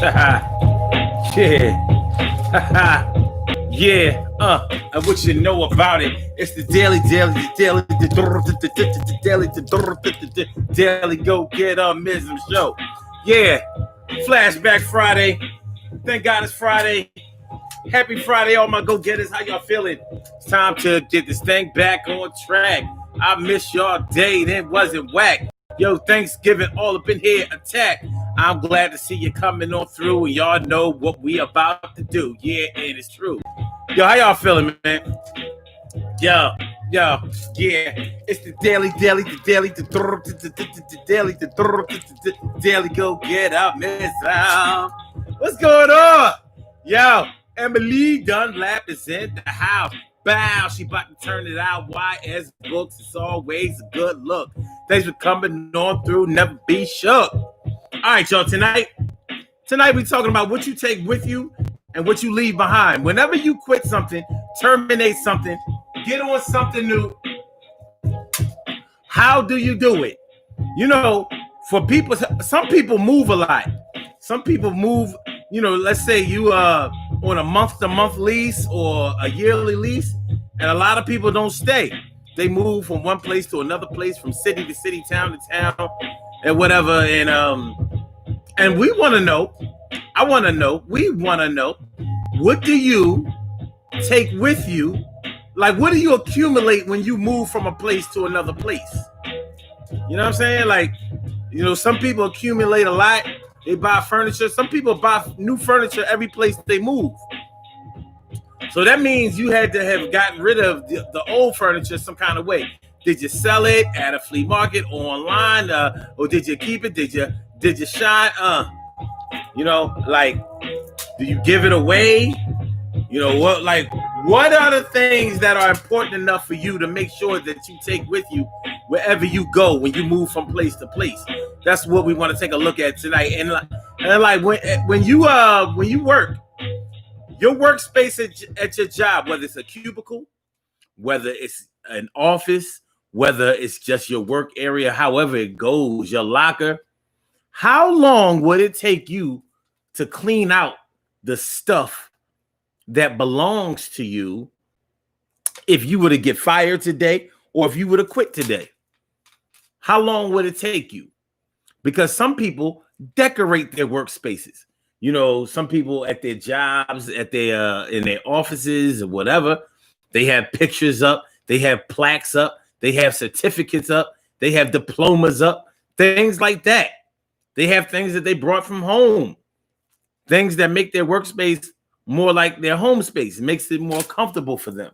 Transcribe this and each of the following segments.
Yeah. Yeah. And what you know about it? It's the daily go get mism show. Yeah. Flashback Friday. Thank God it's Friday. Happy Friday, all my go-getters. How y'all feeling? It's time to get this thing back on track. I missed y'all day. It wasn't whack. Yo, Thanksgiving all up in here. Attack. I'm glad to see you coming on through, and y'all know what we about to do. Yeah, and it's true. Yo, how y'all feeling, man? Yo, yeah. It's the daily, daily go get up, miss out. What's going on? Yo, Emily Dunlap is in the house. Bow, she about to turn it out. YS Books, it's always a good look. Thanks for coming on through. Never be shook. All right, y'all. Tonight we talking about what you take with you and what you leave behind. Whenever you quit something, terminate something, get on something new, how do you do it? You know, for people, some people move a lot. Some people move, you know, let's say you on a month-to-month lease or a yearly lease, and a lot of people don't stay. They move from one place to another place, from city to city, town to town, and whatever. And we want to know, we want to know, what do you take with you? Like, what do you accumulate when you move from a place to another place? You know what I'm saying? Like, you know, some people accumulate a lot. They buy furniture. Some people buy new furniture every place they move. So that means you had to have gotten rid of the old furniture some kind of way. Did you sell it at a flea market or online? Or did you keep it? Did you shine? You know, like, do you give it away? You know, what are the things that are important enough for you to make sure that you take with you wherever you go when you move from place to place? That's what we want to take a look at tonight. And like when you work, your workspace at your job, whether it's a cubicle, whether it's an office, whether it's just your work area, however it goes, your locker, how long would it take you to clean out the stuff that belongs to you if you were to get fired today or if you were to quit today? How long would it take you? Because some people decorate their workspaces. You know, some people at their jobs, at their in their offices or whatever, they have pictures up, they have plaques up, they have certificates up, they have diplomas up, things like that. They have things that they brought from home, things that make their workspace more like their home space. It makes it more comfortable for them.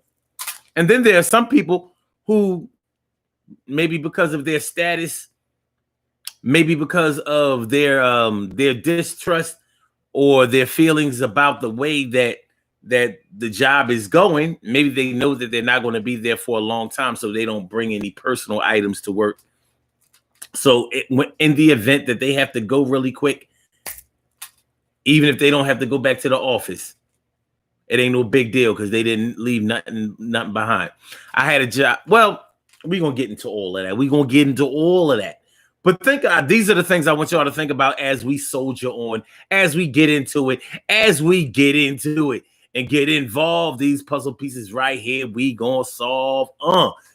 And then there are some people who, maybe because of their status, maybe because of their distrust or their feelings about the way that the job is going, maybe they know that they're not going to be there for a long time, so they don't bring any personal items to work. So in the event that they have to go really quick, even if they don't have to go back to the office, it ain't no big deal because they didn't leave nothing behind. I had a job. Well, we're going to get into all of that. But these are the things I want y'all to think about as we soldier on, as we get into it, and get involved. These puzzle pieces right here, we going to solve.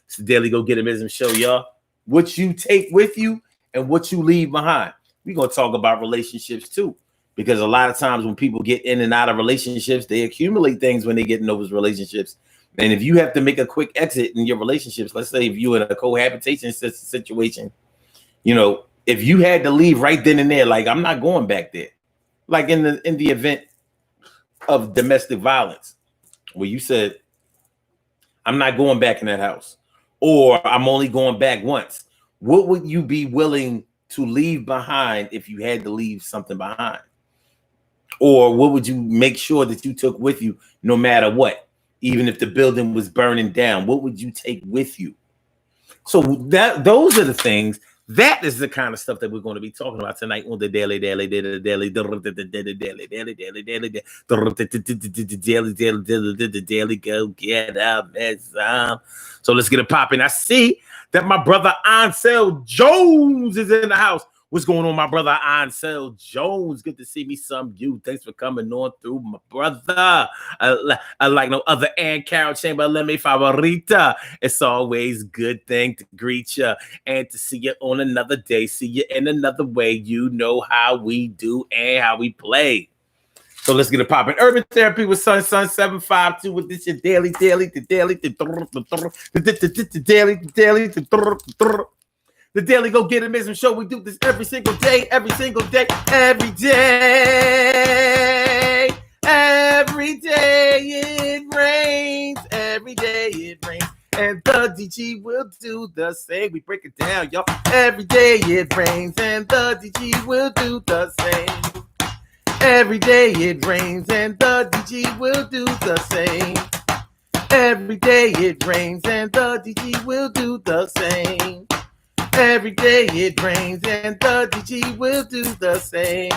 It's the Daily Go Get Em show, y'all. What you take with you and what you leave behind. We're going to talk about relationships too. Because a lot of times when people get in and out of relationships, they accumulate things when they get in those relationships. And if you have to make a quick exit in your relationships, let's say if you're in a cohabitation situation, you know, if you had to leave right then and there, like, I'm not going back there. Like in the event of domestic violence, where you said, I'm not going back in that house, or I'm only going back once. What would you be willing to leave behind if you had to leave something behind? Or what would you make sure that you took with you no matter what? Even if the building was burning down, what would you take with you? So those are the things. That is the kind of stuff that we're going to be talking about tonight on the daily go get up. So let's get it popping. I see that my brother Ansel Jones is in the house. What's going on, my brother Ansel Jones? Good to see me, some you. Thanks for coming on through, my brother. I like no other. And Carol Chamberlain, mi favorita. It's always good thing to greet you and to see you on another day. See you in another way. You know how we do and how we play. So let's get it popping. Urban Therapy with Sun 752 with this your daily. The Daily Go Get It Show. We do this every single day. Every day it rains. Every day it rains. And the DG will do the same. We break it down, y'all. Every day it rains. And the DG will do the same. Every day it rains. And the DG will do the same. Every day it rains. And the DG will do the same. Every day it rains and the DG will do the same.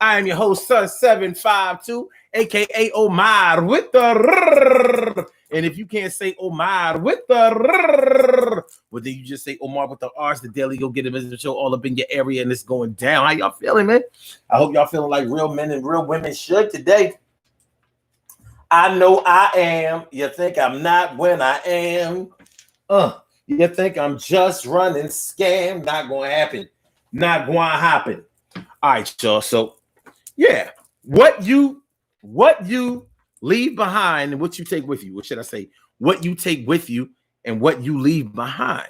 I am your host, Sun 752, aka Omar with the R. And if you can't say Omar with the R, well, then you just say Omar with the R's. The Daily Go Get It Show all up in your area and it's going down. How y'all feeling, man? I hope y'all feeling like real men and real women should today. I know I am. You think I'm not when I am. You think I'm just running scam? Not going to happen. Not going to happen. All right, y'all. So, yeah, what you leave behind and what you take with you. What should I say? What you take with you and what you leave behind.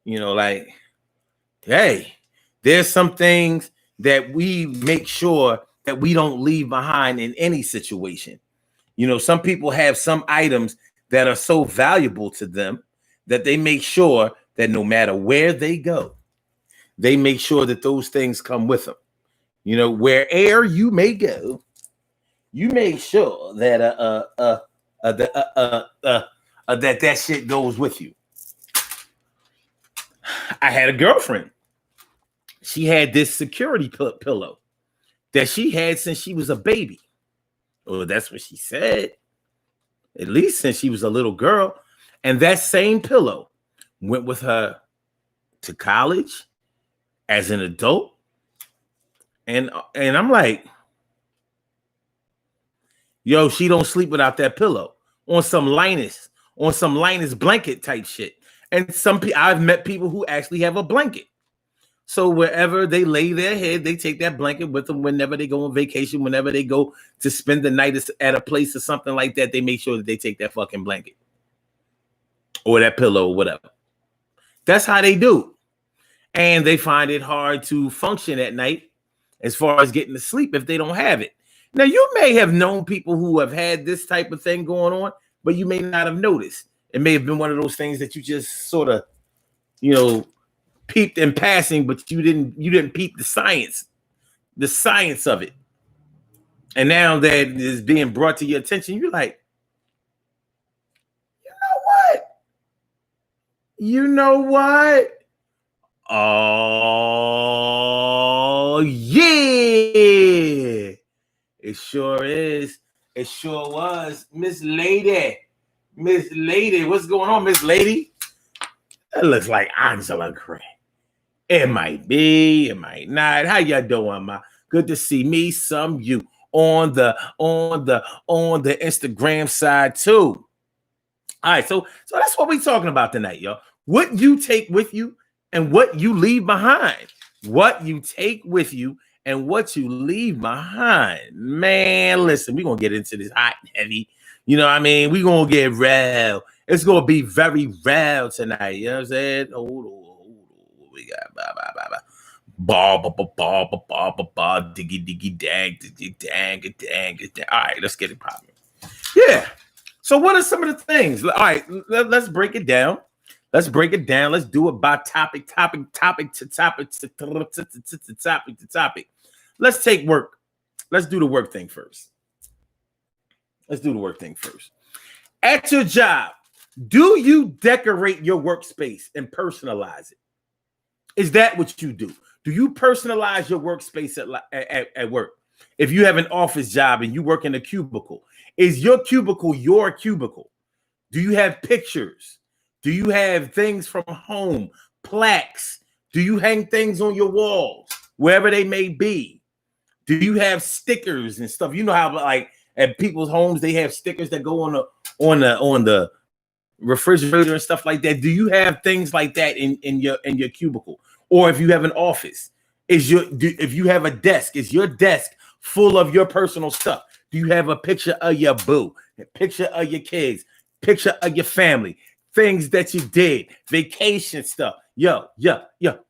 You know, like, hey, there's some things that we make sure that we don't leave behind in any situation. You know, some people have some items that are so valuable to them that they make sure that no matter where they go, they make sure that those things come with them. You know, wherever you may go, you make sure that that shit goes with you. I had a girlfriend. She had this security pillow that she had since she was a baby. Well, that's what she said. At least since she was a little girl. And that same pillow went with her to college as an adult. And I'm like, yo, she don't sleep without that pillow on some Linus blanket type shit. And some people, I've met people who actually have a blanket. So wherever they lay their head, they take that blanket with them whenever they go on vacation, whenever they go to spend the night at a place or something like that, they make sure that they take that fucking blanket. Or that pillow or whatever. That's how they do. And they find it hard to function at night as far as getting to sleep if they don't have it. Now, you may have known people who have had this type of thing going on, but you may not have noticed. It may have been one of those things that you just sort of, you know, peeped in passing, but you didn't peep the science of it. And now that it is being brought to your attention, you're like, you know what? Oh, yeah. It sure is. It sure was. Miss Lady. What's going on, Miss Lady? That looks like Angela Gray. It might be. It might not. How y'all doing, ma? Good to see me, some you on the Instagram side too. All right, so that's what we're talking about tonight, y'all. What you take with you and what you leave behind. What you take with you and what you leave behind. Man, listen, we're going to get into this hot and heavy. You know what I mean? We're going to get real. It's going to be very real tonight. You know what I'm saying? Hold on. What we got? Diggy, dang. All right, let's get it popping. Yeah. So what are some of the things? All right, let's break it down. Let's break it down. Let's do it by topic. Let's take work. Let's do the work thing first. At your job, do you decorate your workspace and personalize it? Is that what you do? Do you personalize your workspace at work? If you have an office job and you work in a cubicle, is your cubicle your cubicle? Do you have pictures? Do you have things from home, plaques, Do you hang things on your walls, wherever they may be? Do you have stickers and stuff? You know how like at people's homes they have stickers that go on the refrigerator and stuff like that. Do you have things like that in your cubicle? Or if you have an office, if you have a desk, is your desk full of your personal stuff? Do you have a picture of your boo, a picture of your kids, picture of your family, things that you did, vacation stuff,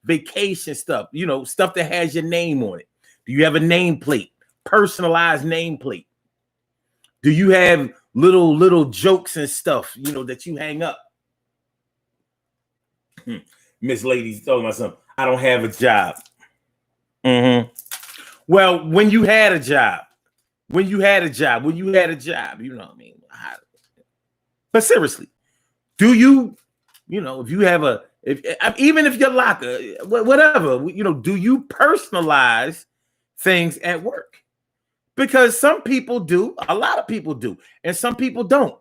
vacation stuff, stuff that has your name on it? Do you have a nameplate, personalized nameplate? Do you have little jokes and stuff, that you hang up? Miss Lady's talking about something. I don't have a job. Well, when you had a job, you know what I mean? But seriously, do you, if you have even if your locker, whatever, do you personalize things at work? Because some people do, a lot of people do, and some people don't.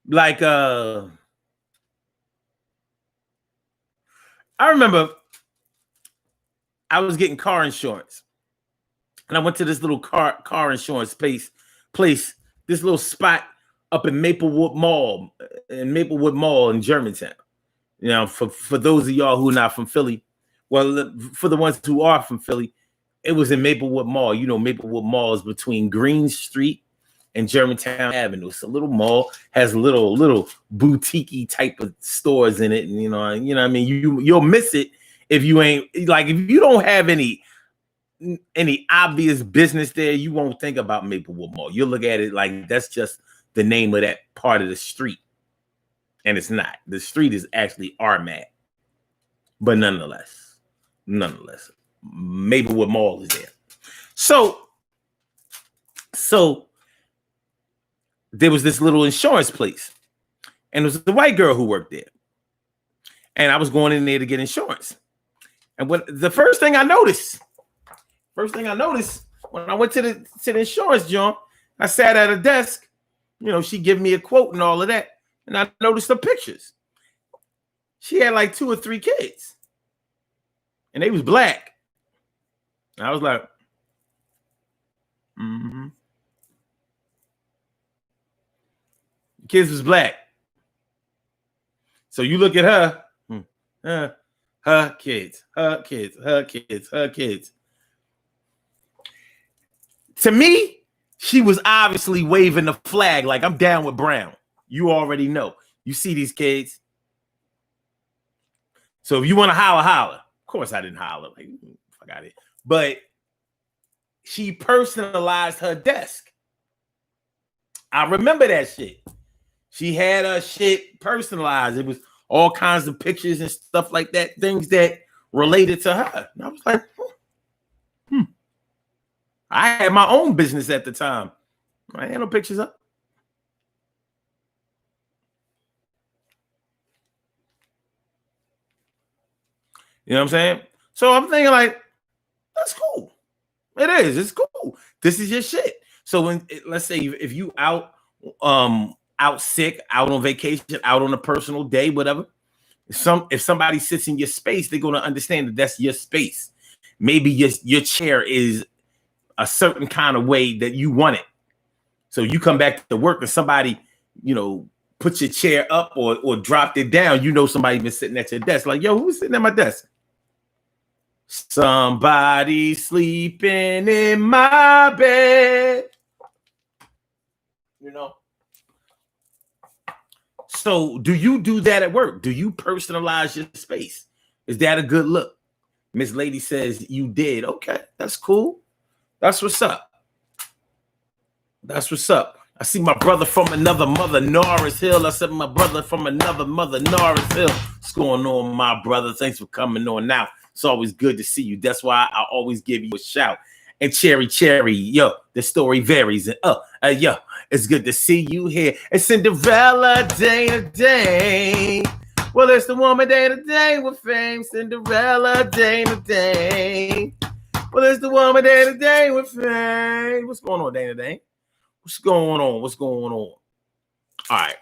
Like I remember I was getting car insurance, and I went to this little car insurance place, this little spot up in Maplewood Mall in Germantown. For those of y'all who are not from Philly, well, for the ones who are from Philly, it was in Maplewood Mall. Maplewood Mall is between Green Street and Germantown Avenue. It's a little mall, has little boutique-y type of stores in it. And you know what I mean? You'll miss it if you ain't like, if you don't have any obvious business there, you won't think about Maplewood Mall. You'll look at it like that's just the name of that part of the street. And it's not. The street is actually Armat. But nonetheless, Maplewood Mall is there. So there was this little insurance place, and it was the white girl who worked there. And I was going in there to get insurance. And the first thing I noticed when I went to the insurance joint, I sat at a desk, she gave me a quote and all of that. And I noticed the pictures. She had like 2 or 3 kids, and they was black. And I was like, kids was black. So you look at her, her kids. To me, she was obviously waving the flag like, I'm down with Brown. You already know. You see these kids. So if you want to holler. Of course I didn't holler. Like, fuck out of it. But she personalized her desk. I remember that shit. She had her shit personalized. It was all kinds of pictures and stuff like that, things that related to her. And I was like, I had my own business at the time. I had no pictures up. You know what I'm saying? So I'm thinking like, that's cool. It is. It's cool. This is your shit. So let's say if you out sick, out on vacation, out on a personal day, whatever. If somebody sits in your space, they're going to understand that that's your space. Maybe your chair is a certain kind of way that you want it. So you come back to work and somebody, put your chair up or dropped it down. Somebody been sitting at your desk. Like, yo, who's sitting at my desk? Somebody sleeping in my bed. So do you do that at work? Do you personalize your space? Is that a good look? Miss Lady says you did. Okay, that's cool. That's what's up. I see my brother from another mother, Norris Hill. I said my brother from another mother, Norris Hill. What's going on, my brother? Thanks for coming on now. It's always good to see you. That's why I always give you a shout. And Cherry, yo, the story varies. And yo, it's good to see you here. And Cinderella, Dana. Well, it's the woman Dana with fame. Cinderella, Dana. Well, it's the woman Dana with fame. What's going on, Dana? What's going on? All right.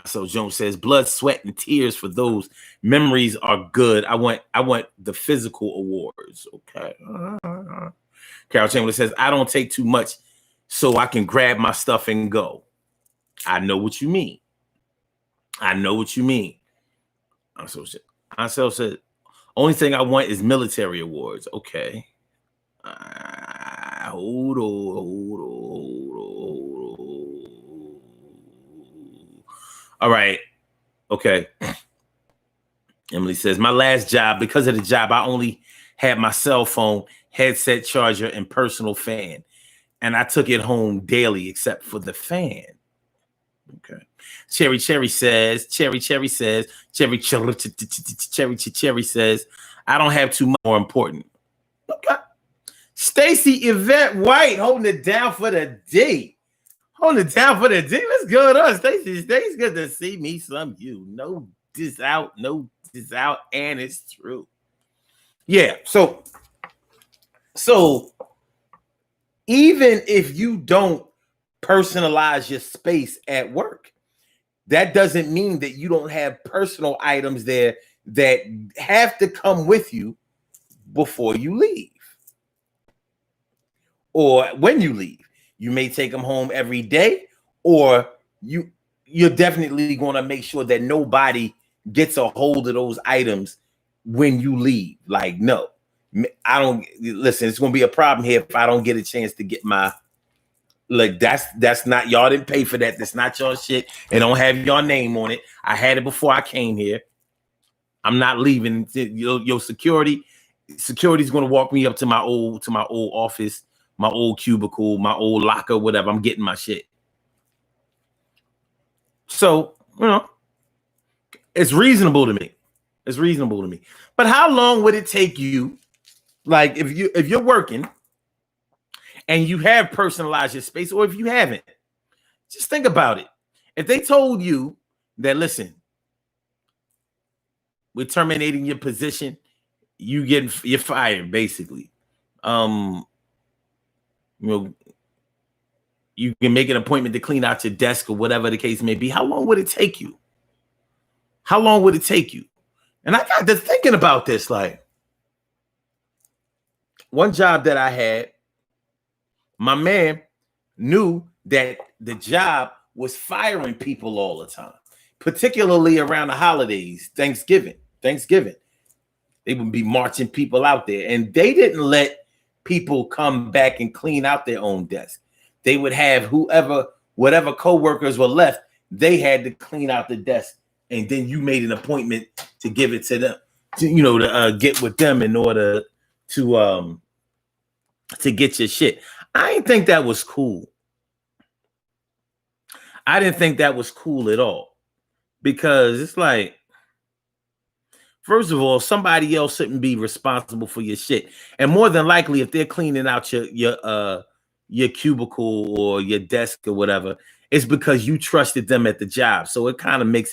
So Jones says, blood, sweat, and tears for those memories are good. I want the physical awards. Okay. Carol Chamberlain says, I don't take too much so I can grab my stuff and go. I know what you mean. I know what you mean. Ansel said, only thing I want is military awards. Okay. Hold on. All right. Okay. Emily says, my last job, because of the job, I only had my cell phone, headset charger, and personal fan. And I took it home daily except for the fan. Okay. Cherry says, I don't have too much more important. Okay. Stacy Yvette White holding it down for the D. Holding it down for the D. What's going on, Stacy? Stacy's good to see me. Some you. No this out, and it's true. Yeah. So even if you don't personalize your space at work, that doesn't mean that you don't have personal items there that have to come with you before you leave or when you leave. You may take them home every day, or you're definitely going to make sure that nobody gets a hold of those items when you leave. Like, no, I don't listen. It's going to be a problem here if I don't get a chance to get my, like, that's not, y'all didn't pay for that. That's not your shit. It don't have your name on it. I had it before I came here. I'm not leaving. Your security's going to walk me up to my old office, my old cubicle, my old locker, whatever. I'm getting my shit. So, it's reasonable to me. It's reasonable to me. But how long would it take you? Like, if you're working and you have personalized your space, or if you haven't, just think about it. If they told you that, listen, we're terminating your position, you're fired, basically. You can make an appointment to clean out your desk or whatever the case may be. How long would it take you? How long would it take you? And I got to thinking about this. Like, one job that I had, my man knew that the job was firing people all the time, particularly around the holidays, Thanksgiving. They would be marching people out there, and they didn't let people come back and clean out their own desk. They would have whatever coworkers were left, they had to clean out the desk, and then you made an appointment to give it to them, to get with them in order to get your shit. I didn't think that was cool. I didn't think that was cool at all, because it's like, first of all, somebody else shouldn't be responsible for your shit, and more than likely, if they're cleaning out your cubicle or your desk or whatever, it's because you trusted them at the job. So it kind of makes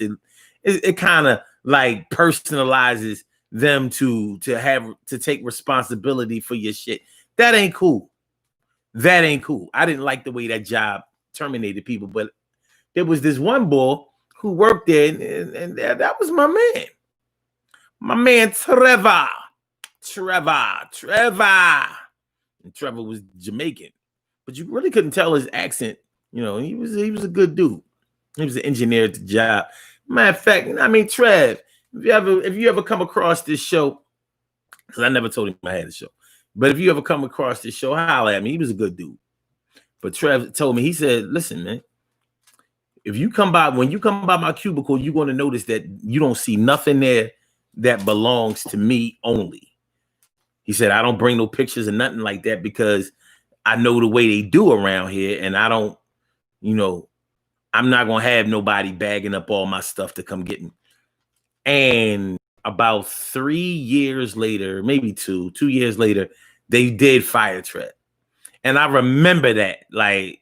it kind of like personalizes them to take responsibility for your shit. That ain't cool. That ain't cool. I didn't like the way that job terminated people, but there was this one boy who worked there, and that was my man. My man Trevor. And Trevor was Jamaican, but you really couldn't tell his accent. He was a good dude. He was an engineer at the job. Matter of fact, I mean, Trev, if you ever come across this show, because I never told him I had a show, but if you ever come across this show, holler at me. He was a good dude. But Trev told me, he said, listen, man, when you come by my cubicle, you're going to notice that you don't see nothing there that belongs to me only. He said, I don't bring no pictures or nothing like that, because I know the way they do around here, and I don't, I'm not going to have nobody bagging up all my stuff to come get me. And about 3 years later, maybe 2 years later, they did fire Trev. And I remember that, like,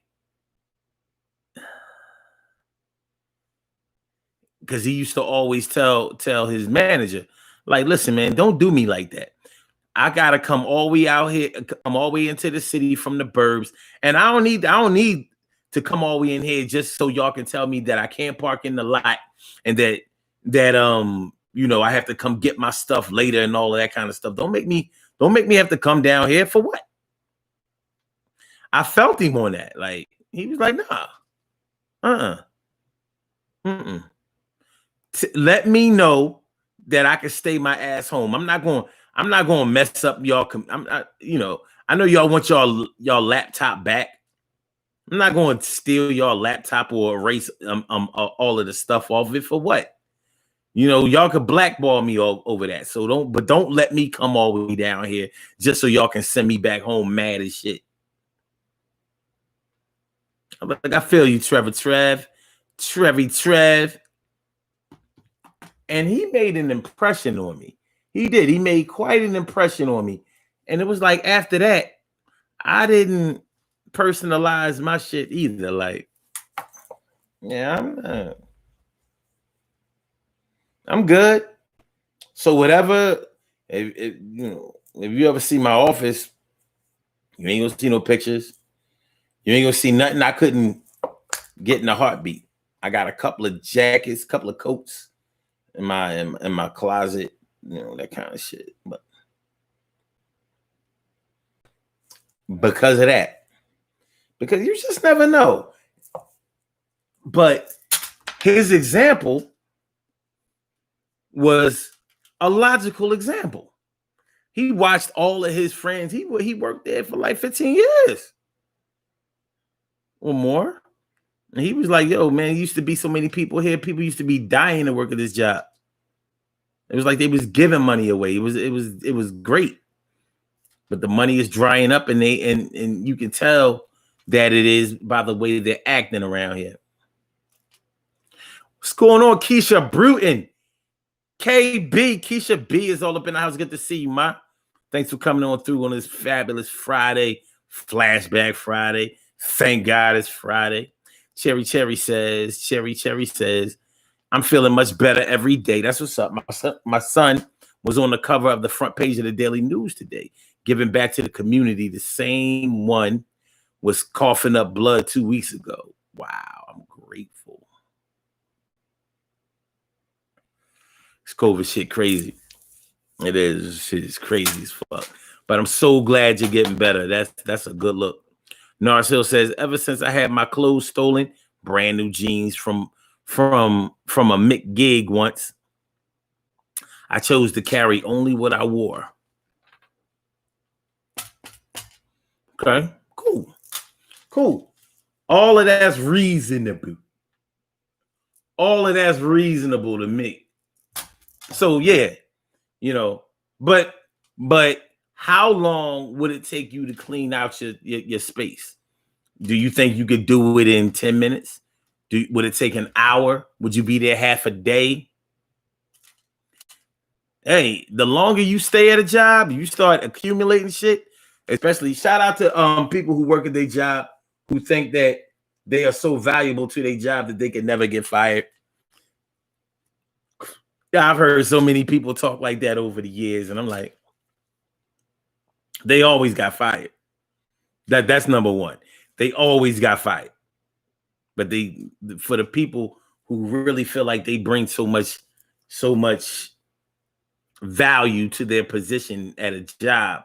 because he used to always tell his manager, like, listen, man, don't do me like that. I gotta come all the way out here, come all the way into the city from the burbs, and I don't need to come all the way in here just so y'all can tell me that I can't park in the lot and that I have to come get my stuff later and all of that kind of stuff. Don't make me have to come down here for what? I felt him on that. Like, he was like, nah, let me know that I can stay my ass home. I'm not going to mess up y'all. I know y'all want y'all laptop back. I'm not going to steal y'all laptop or erase all of the stuff off of it for what? Y'all could blackball me all over that. So don't let me come all the way down here just so y'all can send me back home mad as shit. Like, I feel you, Trev. And he made an impression on me. He did. He made quite an impression on me. And it was like, after that, I didn't personalize my shit either. Like, yeah, I'm good. So whatever, if you ever see my office, you ain't gonna see no pictures. You ain't gonna see nothing I couldn't get in a heartbeat. I got a couple of jackets, couple of coats in my closet, that kind of shit. But because of that, because you just never know. But his example was a logical example. He watched all of his friends. He worked there for like 15 years or more. And he was like, yo, man, used to be so many people here. People used to be dying to work at this job. It was like they was giving money away. It was great. But the money is drying up, and you can tell that it is by the way they're acting around here. What's going on, Keisha Bruton? KB, Keisha B is all up in the house. Good to see you, ma. Thanks for coming on through on this fabulous Friday, Flashback Friday. Thank God it's Friday. Cherry says, I'm feeling much better every day. That's what's up. My son was on the cover of the front page of the Daily News today, giving back to the community. The same one was coughing up blood 2 weeks ago. Wow, I'm grateful. This COVID shit crazy. It is. Shit is crazy as fuck. But I'm so glad you're getting better. That's a good look. Nars Hill says, ever since I had my clothes stolen, brand new jeans from a Mick gig once, I chose to carry only what I wore. Okay, cool. All of that's reasonable. All of that's reasonable to me. So yeah, but how long would it take you to clean out your space? Do you think you could do it in 10 minutes? Would it take an hour? Would you be there half a day? Hey, the longer you stay at a job, you start accumulating shit. Especially shout out to people who work at their job who think that they are so valuable to their job that they can never get fired. Yeah, I've heard so many people talk like that over the years, and I'm like, they always got fired. That's number one. They always got fired. But for the people who really feel like they bring so much value to their position at a job,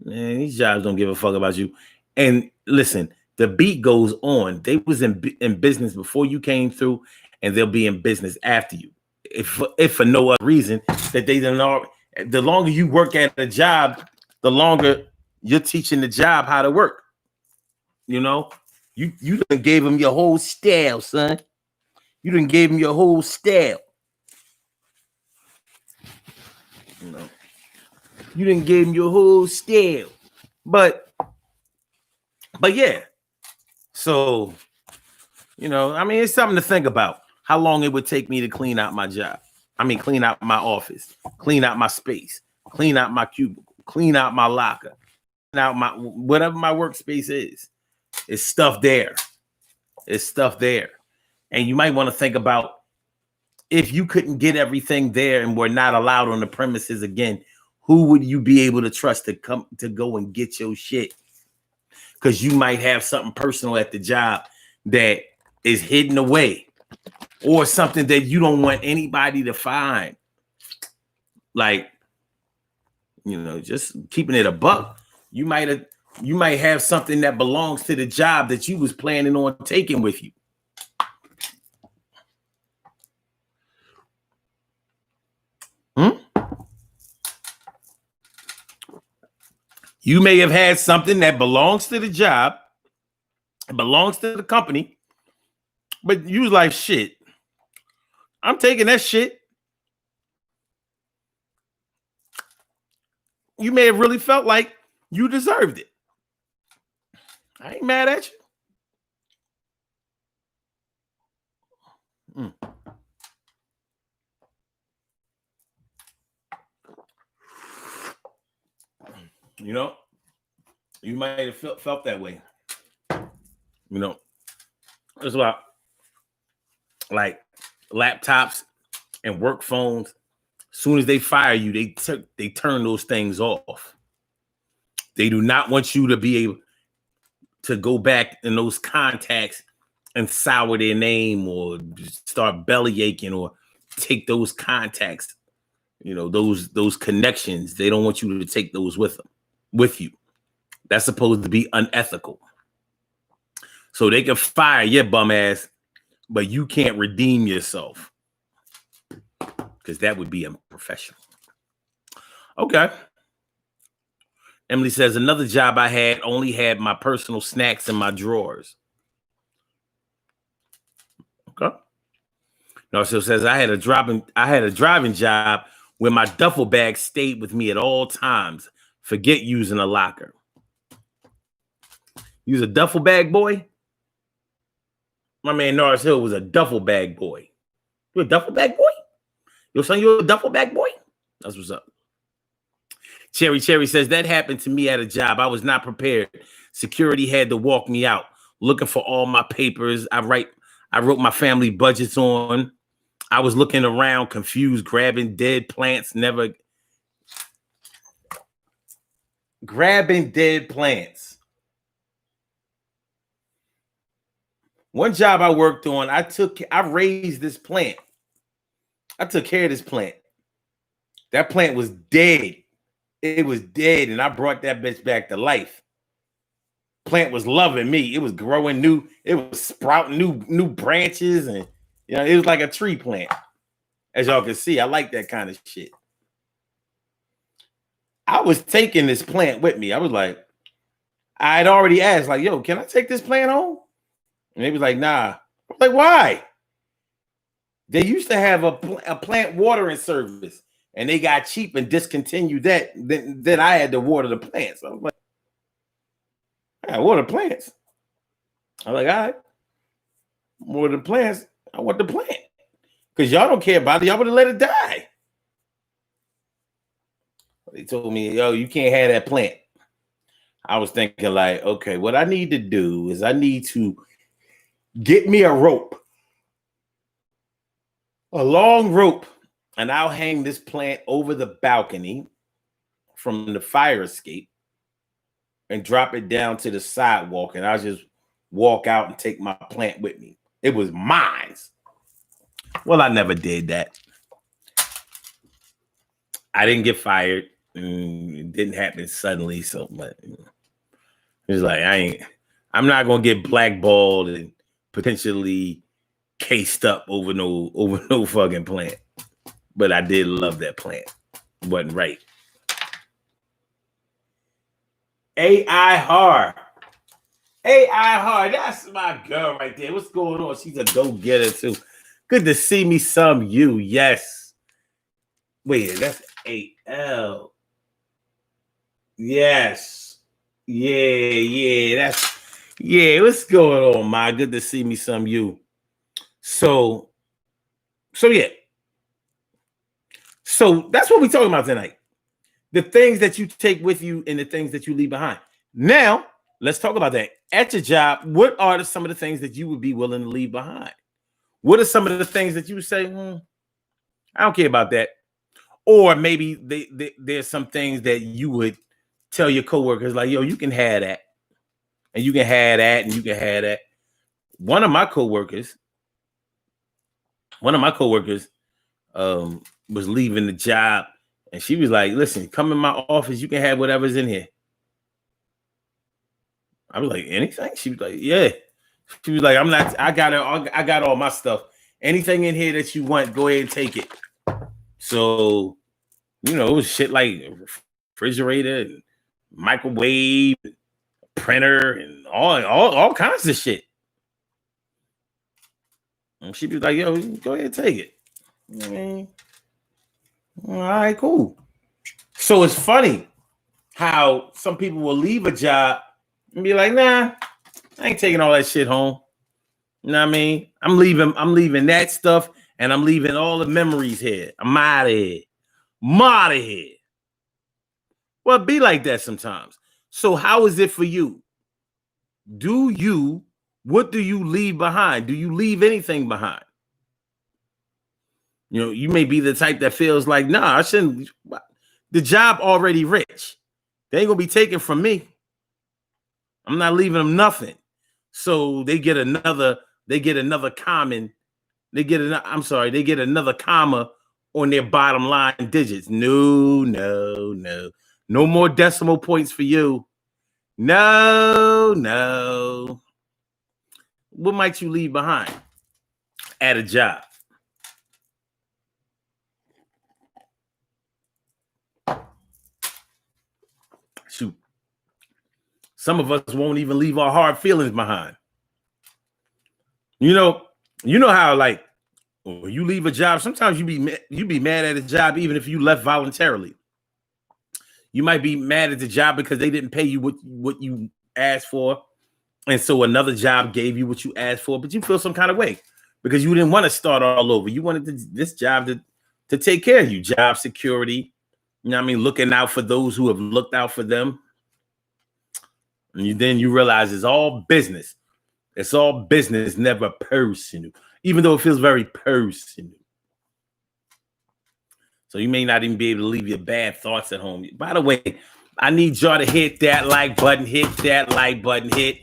man, these jobs don't give a fuck about you. And listen, the beat goes on. They was in business before you came through, and they'll be in business after you. If for no other reason that they don't know. The longer you work at a job, the longer you're teaching the job how to work. You done gave them your whole style, son. You done gave them your whole style. You done gave them your whole style. But yeah. So, it's something to think about. How long it would take me to clean out my job. Clean out my office, clean out my space, clean out my cubicle, clean out my locker, clean out my whatever my workspace is. It's stuff there. And you might want to think about if you couldn't get everything there and were not allowed on the premises again, who would you be able to trust to go and get your shit? Because you might have something personal at the job that is hidden away, or something that you don't want anybody to find. Like, just keeping it a buck. You might have something that belongs to the job that you was planning on taking with you. You may have had something that belongs to the job, it belongs to the company, but you was like, shit, I'm taking that shit. You may have really felt like you deserved it. I ain't mad at you. You might have felt that way. That's why, like, laptops and work phones, as soon as they fire you, they turn those things off. They do not want you to be able to go back in those contacts and sour their name or start belly aching or take those contacts, those connections. They don't want you to take those with you. That's supposed to be unethical. So they can fire your bum ass, but you can't redeem yourself, because that would be unprofessional. Okay. Emily says, another job I had only had my personal snacks in my drawers. Okay. Narciso says, I had a driving job where my duffel bag stayed with me at all times. Forget using a locker. You was a duffel bag boy? My man Norris Hill was a duffel bag boy. You a duffel bag boy? Your son, you a duffel bag boy? That's what's up. Cherry says, that happened to me at a job. I was not prepared. Security had to walk me out, looking for all my papers. I wrote my family budgets on. I was looking around, confused, grabbing dead plants. Grabbing dead plants. One job I worked on, I raised this plant. I took care of this plant. That plant was dead. It was dead, and I brought that bitch back to life. Plant was loving me. It was growing new. It was sprouting new branches, and it was like a tree plant. As y'all can see, I like that kind of shit. I was taking this plant with me. I was like, I had already asked, like, yo, can I take this plant home? And they was like, nah. I was like, why? They used to have a plant watering service, and they got cheap and discontinued that. Then I had to water the plants. I was like, I water plants. I was like, all right, water the plants. I want the plant. Because y'all don't care about it. Y'all would have let it die. They told me, yo, you can't have that plant. I was thinking, like, okay, what I need to do is I need to get me a rope. A long rope, and I'll hang this plant over the balcony from the fire escape and drop it down to the sidewalk, and I'll just walk out and take my plant with me. It was mine. Well, I never did that. I didn't get fired. It didn't happen suddenly, so but it was like I'm not gonna get blackballed and potentially cased up over no fucking plant. But I did love that plant. Wasn't right. AI hard. That's my girl right there. What's going on? She's a go-getter too. Good to see me some you. Yes. Wait, that's AL. Yes. Yeah. What's going on, my? Good to see me some you. So yeah. So that's what we're talking about tonight. The things that you take with you and the things that you leave behind. Now, let's talk about that. At your job, what are some of the things that you would be willing to leave behind? What are some of the things that you would say, I don't care about that? Or maybe there's some things that you would tell your coworkers, like, yo, you can have that. And you can have that, and you can have that. one of my coworkers was leaving the job, and she was like, "Listen, come in my office. You can have whatever's in here." I was like, "Anything?" She was like, "Yeah." She was like, I got all my stuff. Anything in here that you want, go ahead and take it." So, it was shit like refrigerator and microwave, printer, and all kinds of shit. And she'd be like, "Yo, go ahead and take it." I mean, all right, cool. So it's funny how some people will leave a job and be like, "Nah, I ain't taking all that shit home." You know what I mean? I'm leaving that stuff, and I'm leaving all the memories here. I'm out of here. Well, be like that sometimes. So how is it for you? What do you leave behind? Do you leave anything behind? You may be the type that feels like, nah, I shouldn't. The job already rich. They ain't gonna be taken from me. I'm not leaving them nothing. So they get another comma on their bottom line digits. No more decimal points for you. No. What might you leave behind at a job? Shoot. Some of us won't even leave our hard feelings behind. You know how, like, when you leave a job, sometimes you be mad at a job even if you left voluntarily. You might be mad at the job because they didn't pay you what you asked for, and so another job gave you what you asked for, but you feel some kind of way because you didn't want to start all over. You wanted this job to take care of you, job security. You know what I mean? Looking out for those who have looked out for them. And then you realize it's all business. It's all business, never personal, even though it feels very personal. So you may not even be able to leave your bad thoughts at home. By the way, I need y'all to hit that like button, hit that like button, hit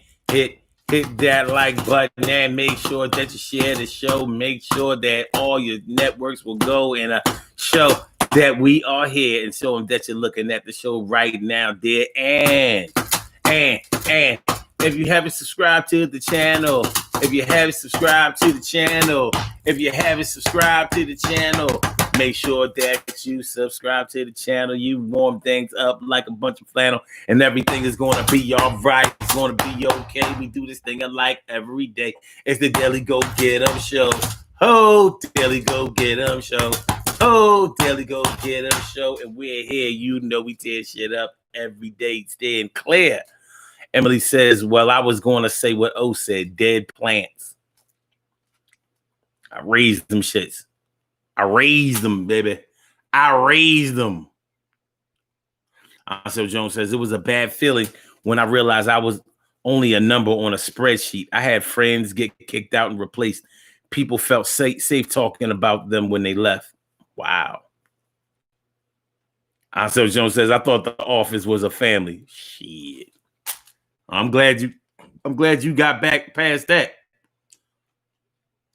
that like button, and make sure that you share the show. Make sure that all your networks will go and show that we are here and show them that you're looking at the show right now, there. And if you haven't subscribed to the channel, make sure that you subscribe to the channel. You warm things up like a bunch of flannel, and everything is going to be all right. It's going to be okay. We do this thing like every day. It's the Daily Go Get 'Em Show. Oh, Daily Go Get 'Em Show. Oh, Daily Go Get 'Em Show. And we're here. We tear shit up every day, staying clear. Emily says, well, I was going to say what O said, dead plants. I raised them shits. I raised them, baby. I raised them. So Jones says, it was a bad feeling when I realized I was only a number on a spreadsheet. I had friends get kicked out and replaced. People felt safe talking about them when they left. Wow. So Jones says, I thought the office was a family. Shit. I'm glad you got back past that.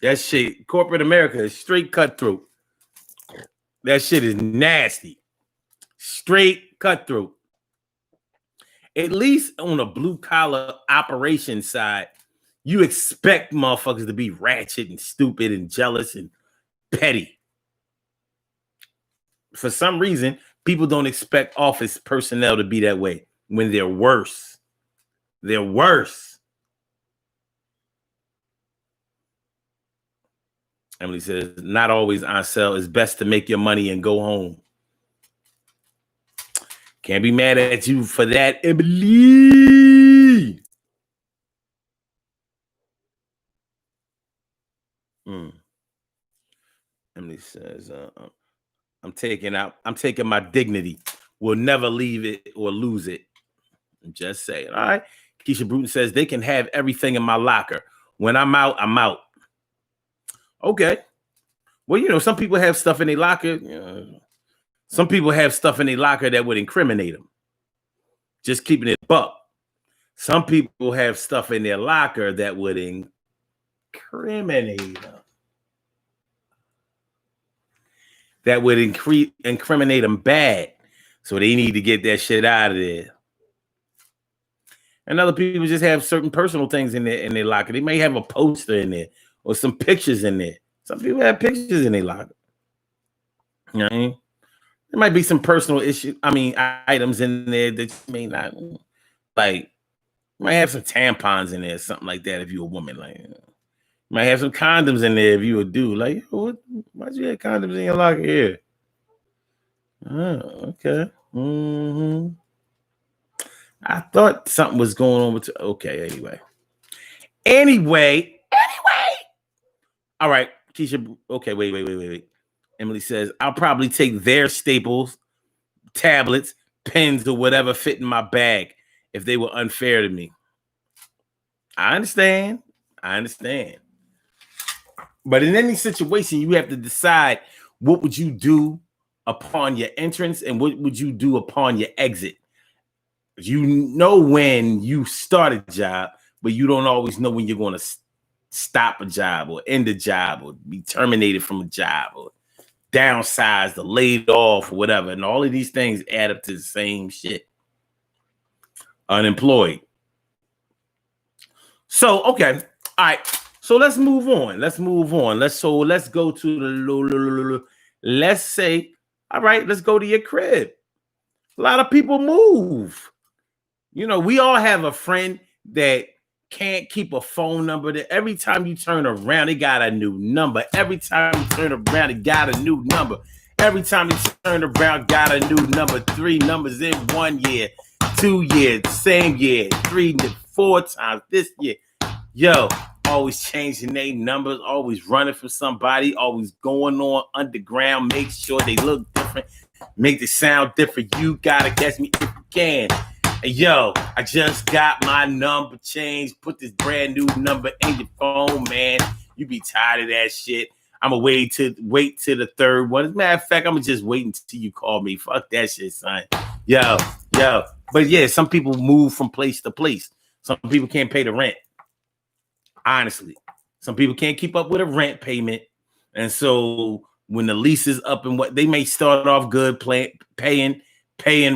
That shit, corporate America is straight cutthroat. That shit is nasty. Straight cutthroat. At least on a blue collar operation side, you expect motherfuckers to be ratchet and stupid and jealous and petty. For some reason, people don't expect office personnel to be that way when they're worse. They're worse. Emily says, not always on sale. It's best to make your money and go home. Can't be mad at you for that, Emily. Emily says, I'm taking my dignity. We'll never leave it or lose it. I'm just saying. All right. Keisha Bruton says, they can have everything in my locker. When I'm out, I'm out. Okay. Well, some people have stuff in their locker. Some people have stuff in their locker that would incriminate them. Just keeping it buck. Some people have stuff in their locker that would incriminate them. That would incriminate them bad. So they need to get that shit out of there. And other people just have certain personal things in their locker. They may have a poster in there or some pictures in there. Some people have pictures in their locker. You know what I mean? There might be some personal items in there that you may not like. You might have some tampons in there, something like that if you're a woman. Like, you might have some condoms in there if you're a dude. Like, why'd you have condoms in your locker here? Oh, okay. Mm-hmm. I thought something was going on with. Okay, Anyway. All right, Keisha. Okay, wait. Emily says, I'll probably take their staples, tablets, pens, or whatever fit in my bag if they were unfair to me. I understand. But in any situation, you have to decide what would you do upon your entrance and what would you do upon your exit. You know when you start a job, but you don't always know when you're going to stop a job or end a job or be terminated from a job or downsized or laid off or whatever. And all of these things add up to the same shit. Unemployed. So, okay. All right. So let's move on. Let's go to the, let's say, all right, let's go to your crib. A lot of people move. You know, we all have a friend that can't keep a phone number that every time you turn around, they got a new number. Every time you turn around, it got a new number. Every time you turn around, got a new number. 3 numbers in 1 year, 2 years, same year, 3, 4 times this year. Yo, always changing their numbers, always running from somebody, always going on underground, make sure they look different, make it sound different. You gotta catch me if you can. Yo, I just got my number changed. Put this brand new number in your phone, man. You be tired of that shit. I'm gonna wait till the third one. As a matter of fact, I'm gonna just wait until you call me. Fuck that shit, son. Yo. But yeah, some people move from place to place. Some people can't pay the rent. Honestly, some people can't keep up with a rent payment, and so when the lease is up and what they may start off good, paying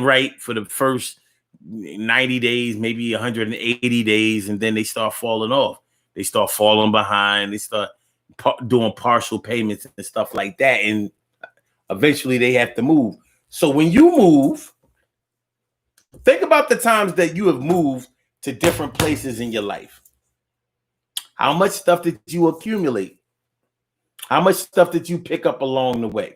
right for the first 90 days, maybe 180 days, and then they start falling off. They start falling behind. They start doing partial payments and stuff like that, and eventually they have to move. So when you move, think about the times that you have moved to different places in your life. How much stuff did you accumulate? How much stuff did you pick up along the way?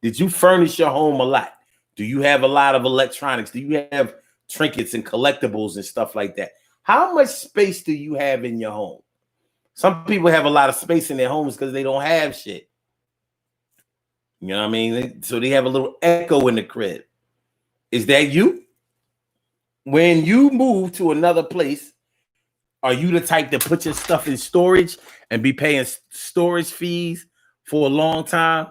Did you furnish your home a lot? Do you have a lot of electronics? Do you have trinkets and collectibles and stuff like that? How much space do you have in your home? Some people have a lot of space in their homes because they don't have shit. You know what I mean? So they have a little echo in the crib. Is that you? When you move to another place, are you the type that put your stuff in storage and be paying storage fees for a long time?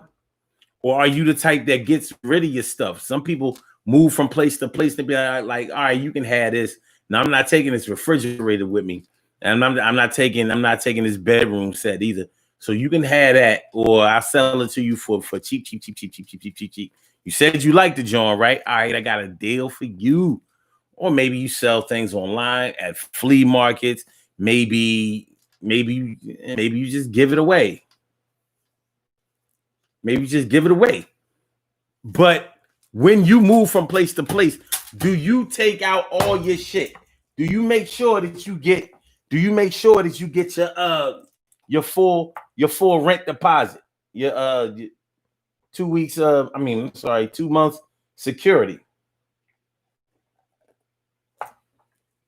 Or are you the type that gets rid of your stuff? Some people move from place to place to be like, all right, you can have this. Now I'm not taking this refrigerator with me. And I'm not taking this bedroom set either. So you can have that, or I'll sell it to you for cheap. You said you like the joint, right? All right, I got a deal for you. Or maybe you sell things online at flea markets. Maybe you just give it away. Maybe you just give it away. But when you move from place to place, do you take out all your shit? Do you make sure that you get your full rent deposit? Your 2 weeks 2 months security.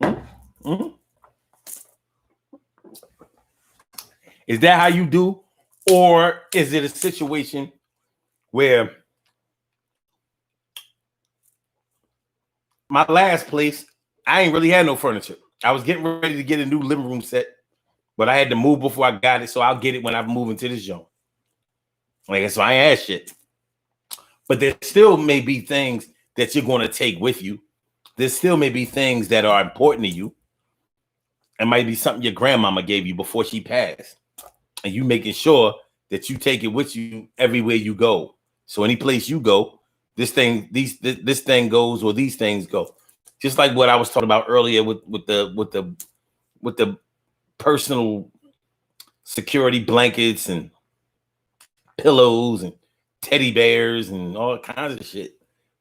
Mm-hmm. Is that how you do? Or is it a situation where my last place, I ain't really had no furniture. I was getting ready to get a new living room set, but I had to move before I got it, so I'll get it when I move into this joint. Like, so I ain't had shit. But there still may be things that you're going to take with you. There still may be things that are important to you. It might be something your grandmama gave you before she passed. and you making sure that you take it with you everywhere you go. So any place you go, this thing goes, or these things go. Just like what I was talking about earlier with the personal security blankets and pillows and teddy bears and all kinds of shit.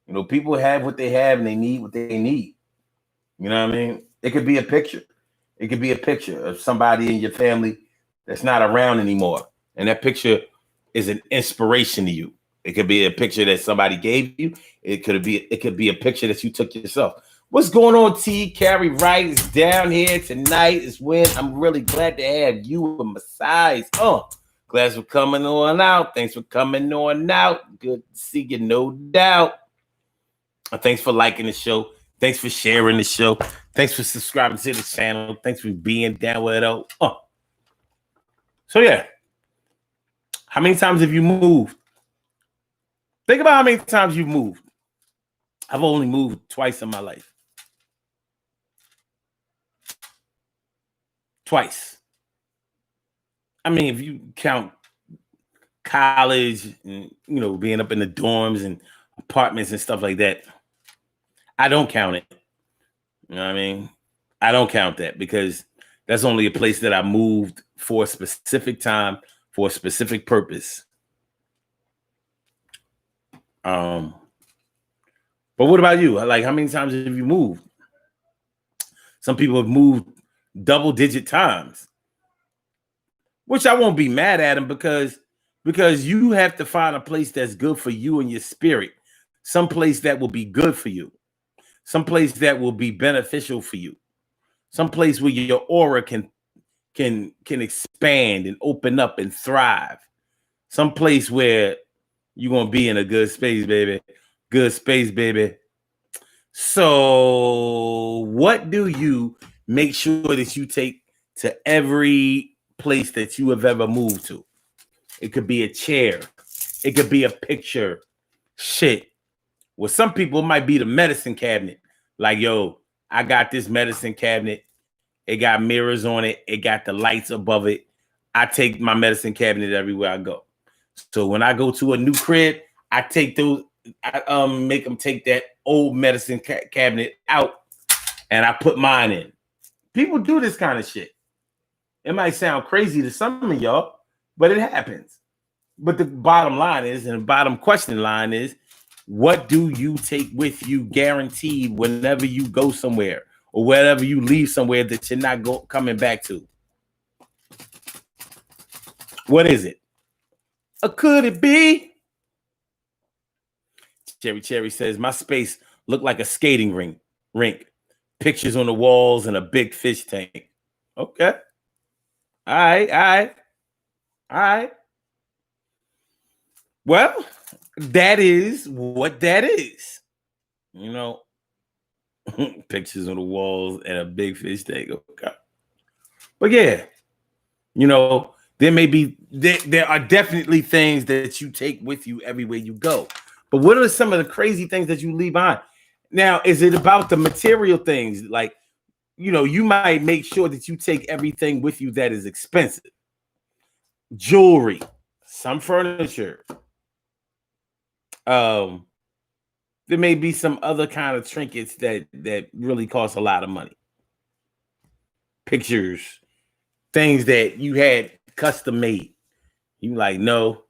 You know, people have what they have and they need what they need. You know what I mean? It could be a picture. It could be a picture of somebody in your family that's not around anymore. And that picture is an inspiration to you. It could be a picture that somebody gave you. It could be a picture that you took yourself. What's going on, T? Carrie Wright is down here tonight. Is when I'm really glad to have you and my size. Glad for coming on out. Thanks for coming on out. Good to see you, no doubt. Thanks for liking the show. Thanks for sharing the show. Thanks for subscribing to the channel. Thanks for being down with it. So yeah. How many times have you moved? Think about how many times you've moved. I've only moved twice in my life. Twice. I mean, if you count college and, you know, being up in the dorms and apartments and stuff like that, I don't count it. You know what I mean? I don't count that because that's only a place that I moved for a specific time, for a specific purpose. But what about you? Like, how many times have you moved? Some people have moved double-digit times, which I won't be mad at them because you have to find a place that's good for you and your spirit, some place that will be good for you, some place that will be beneficial for you, some place where your aura can expand and open up and thrive, some place where you're gonna be in a good space, baby. Good space, baby. So what do you make sure that you take to every place that you have ever moved to? It could be a chair. It could be a picture. Shit. Well, some people, it might be the medicine cabinet. Like, yo, I got this medicine cabinet. It got mirrors on it. It got the lights above it. I take my medicine cabinet everywhere I go. So when I go to a new crib, I take those. I make them take that old medicine cabinet out, and I put mine in. People do this kind of shit. It might sound crazy to some of y'all, but it happens. But the bottom line is, and the bottom question line is, what do you take with you guaranteed whenever you go somewhere or wherever you leave somewhere that you're not coming back to? What is it? Or could it be? Cherry says, my space looked like a skating rink. Pictures on the walls and a big fish tank. Okay. All right. Well, that is what that is. You know, pictures on the walls and a big fish tank. Okay. But yeah, you know, there are definitely things that you take with you everywhere you go. But what are some of the crazy things that you leave behind? Now, is it about the material things? Like, you know, you might make sure that you take everything with you that is expensive. Jewelry, some furniture. There may be some other kind of trinkets that really cost a lot of money. Pictures, things that you had custom made. You like, no,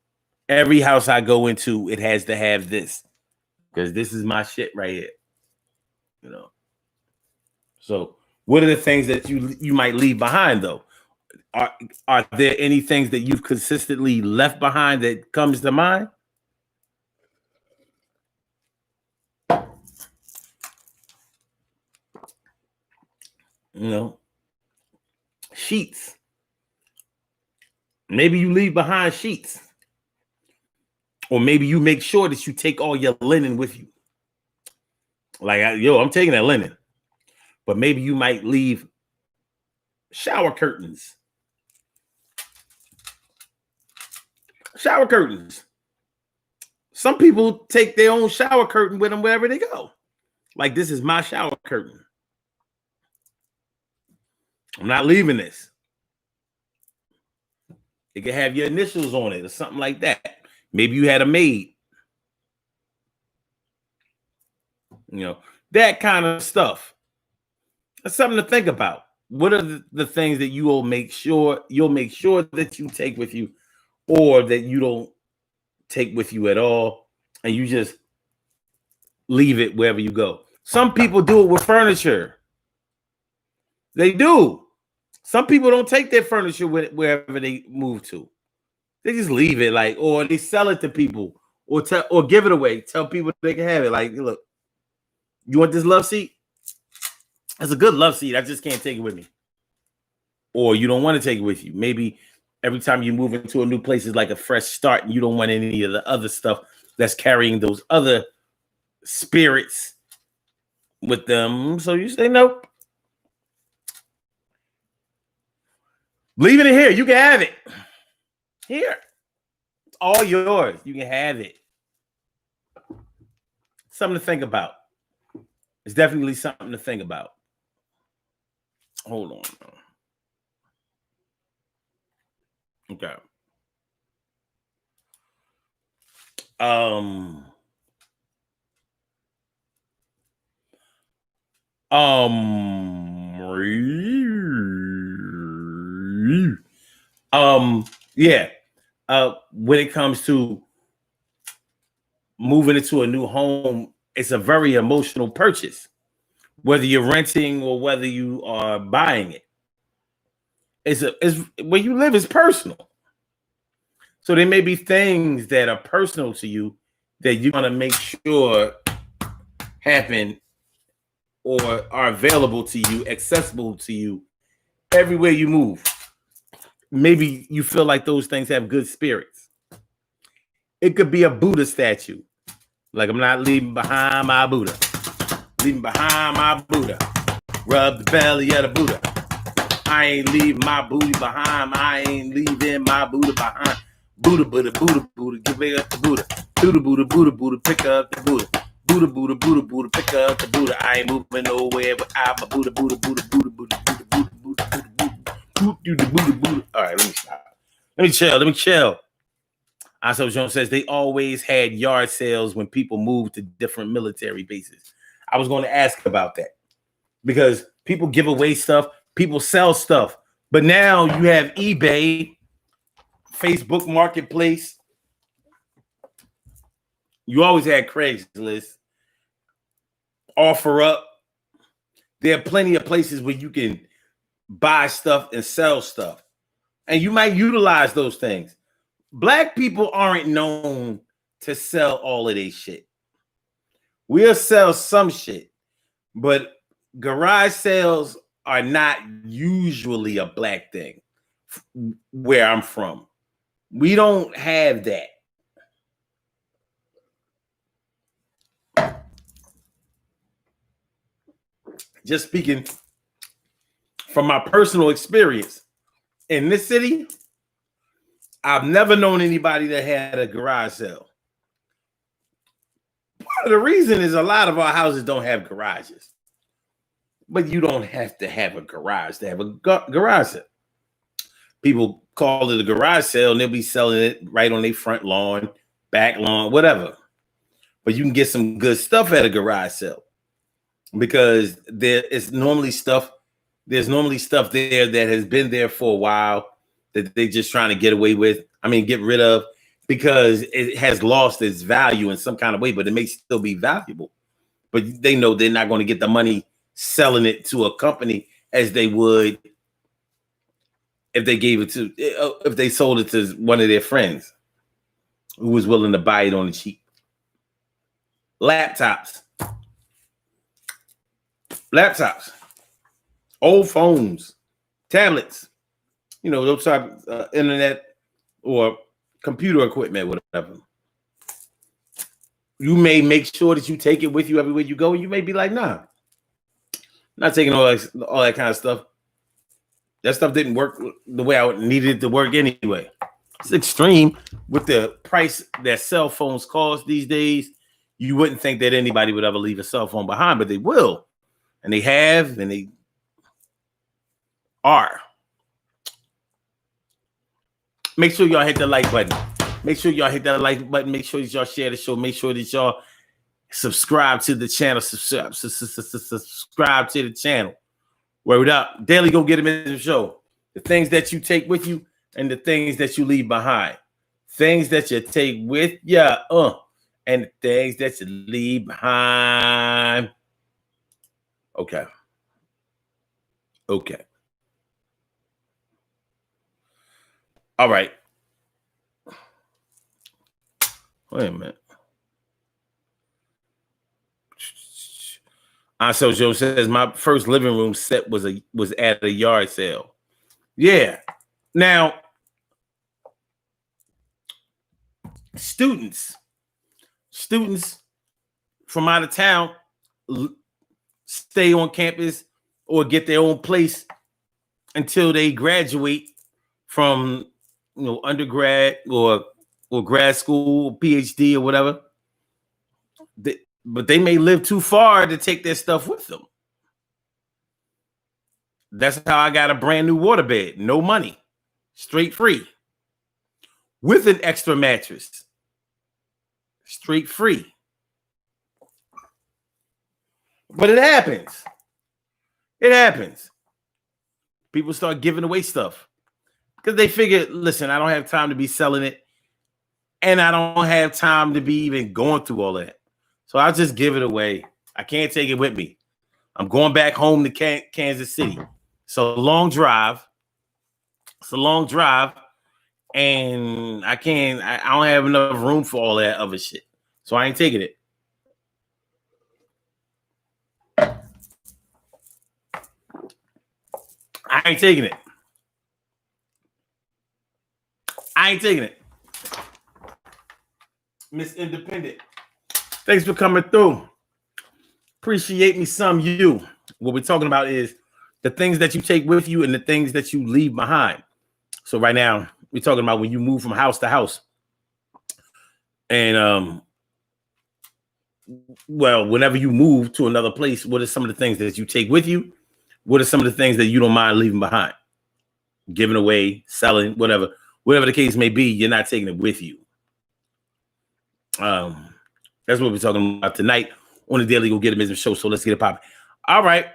every house I go into, it has to have this because this is my shit right here. You know. So, what are the things that you might leave behind though? Are there any things that you've consistently left behind that comes to mind? You know, sheets. Maybe you leave behind sheets. Or maybe you make sure that you take all your linen with you. Like, I'm taking that linen. But maybe you might leave shower curtains. Shower curtains. Some people take their own shower curtain with them wherever they go. Like, this is my shower curtain. I'm not leaving this. It could have your initials on it or something like that. Maybe you had a maid. You know, that kind of stuff. That's something to think about. What are the things that you'll make sure that you take with you, or that you don't take with you at all, and you just leave it wherever you go? Some people do it with furniture. They do. Some people don't take their furniture wherever they move to. They just leave it, like, or they sell it to people, or give it away. Tell people they can have it. Like, look, you want this love seat? That's a good love seat. I just can't take it with me. Or you don't want to take it with you. Maybe every time you move into a new place is like a fresh start, and you don't want any of the other stuff that's carrying those other spirits with them. So you say nope. Leaving it here. You can have it. Here. It's all yours. You can have it. Something to think about. It's definitely something to think about. Hold on. Okay. Yeah. When it comes to moving into a new home, it's a very emotional purchase, whether you're renting or whether you are buying it. It's where you live is personal. So there may be things that are personal to you that you want to make sure happen or are available to you, accessible to you everywhere you move. Maybe you feel like those things have good spirits. It could be a Buddha statue. Like, I'm not leaving behind my Buddha. Leaving behind my Buddha. Rub the belly of the Buddha. I ain't leaving my booty behind. I ain't leaving my Buddha behind. Buddha, Buddha, Buddha, Buddha, give up the Buddha. Buddha, Buddha, Buddha, Buddha, pick up the Buddha. Buddha, Buddha, Buddha, Buddha, pick up the Buddha. I ain't moving nowhere without my Buddha, Buddha, Buddha, Buddha, Buddha, Buddha, Buddha, Buddha, Buddha, Buddha, Buddha, Buddha. All right, let me stop. Let me chill. Also, Jones says they always had yard sales when people moved to different military bases. I was going to ask about that because people give away stuff, people sell stuff, but now you have eBay, Facebook Marketplace. You always had Craigslist, OfferUp. There are plenty of places where you can buy stuff and sell stuff, and you might utilize those things. Black people aren't known to sell all of their shit. We'll sell some shit, but garage sales are not usually a black thing where I'm from. We don't have that. Just speaking from my personal experience in this city, I've never known anybody that had a garage sale. Part of the reason is a lot of our houses don't have garages. But you don't have to have a garage to have a garage sale. People call it a garage sale and they'll be selling it right on their front lawn, back lawn, whatever. But you can get some good stuff at a garage sale because there's normally stuff there that has been there for a while that they're just trying to get rid of, because it has lost its value in some kind of way, but it may still be valuable. But they know they're not going to get the money selling it to a company as they would if they sold it to one of their friends who was willing to buy it on the cheap. Laptops, old phones, tablets, those type of internet or computer equipment, whatever. You may make sure that you take it with you everywhere you go. And you may be like, nah, I'm not taking all that kind of stuff. That stuff didn't work the way I needed it to work anyway. It's extreme with the price that cell phones cost these days. You wouldn't think that anybody would ever leave a cell phone behind, but they will. And they have, and they are. Make sure y'all hit the like button. Make sure y'all hit that like button. Make sure that y'all share the show. Make sure that y'all subscribe to the channel. Subscribe to the channel. Word up. Daily Go Get 'Em in the show. The things that you take with you and the things that you leave behind. Things that you take with you, and the things that you leave behind. Okay. Okay. All right. Wait a minute. So Joe says my first living room set was at a yard sale. Yeah. Now, students from out of town stay on campus or get their own place until they graduate from undergrad or grad school, PhD or whatever. But they may live too far to take their stuff with them. That's how I got a brand new waterbed, no money, straight free, with an extra mattress, straight free. But it happens. It happens. People start giving away stuff because they figure, listen, I don't have time to be selling it, and I don't have time to be even going through all that. So I'll just give it away. I can't take it with me. I'm going back home to Kansas City. It's a long drive. And I don't have enough room for all that other shit. So I ain't taking it. I ain't taking it. Miss Independent. Thanks for coming through. Appreciate me some you. What we're talking about is the things that you take with you and the things that you leave behind. So right now, we're talking about when you move from house to house. And whenever you move to another place, what are some of the things that you take with you? What are some of the things that you don't mind leaving behind? Giving away, selling, whatever the case may be, you're not taking it with you. That's what we're talking about tonight on the Daily Go Get 'Em Business Show. So let's get it popping. All right.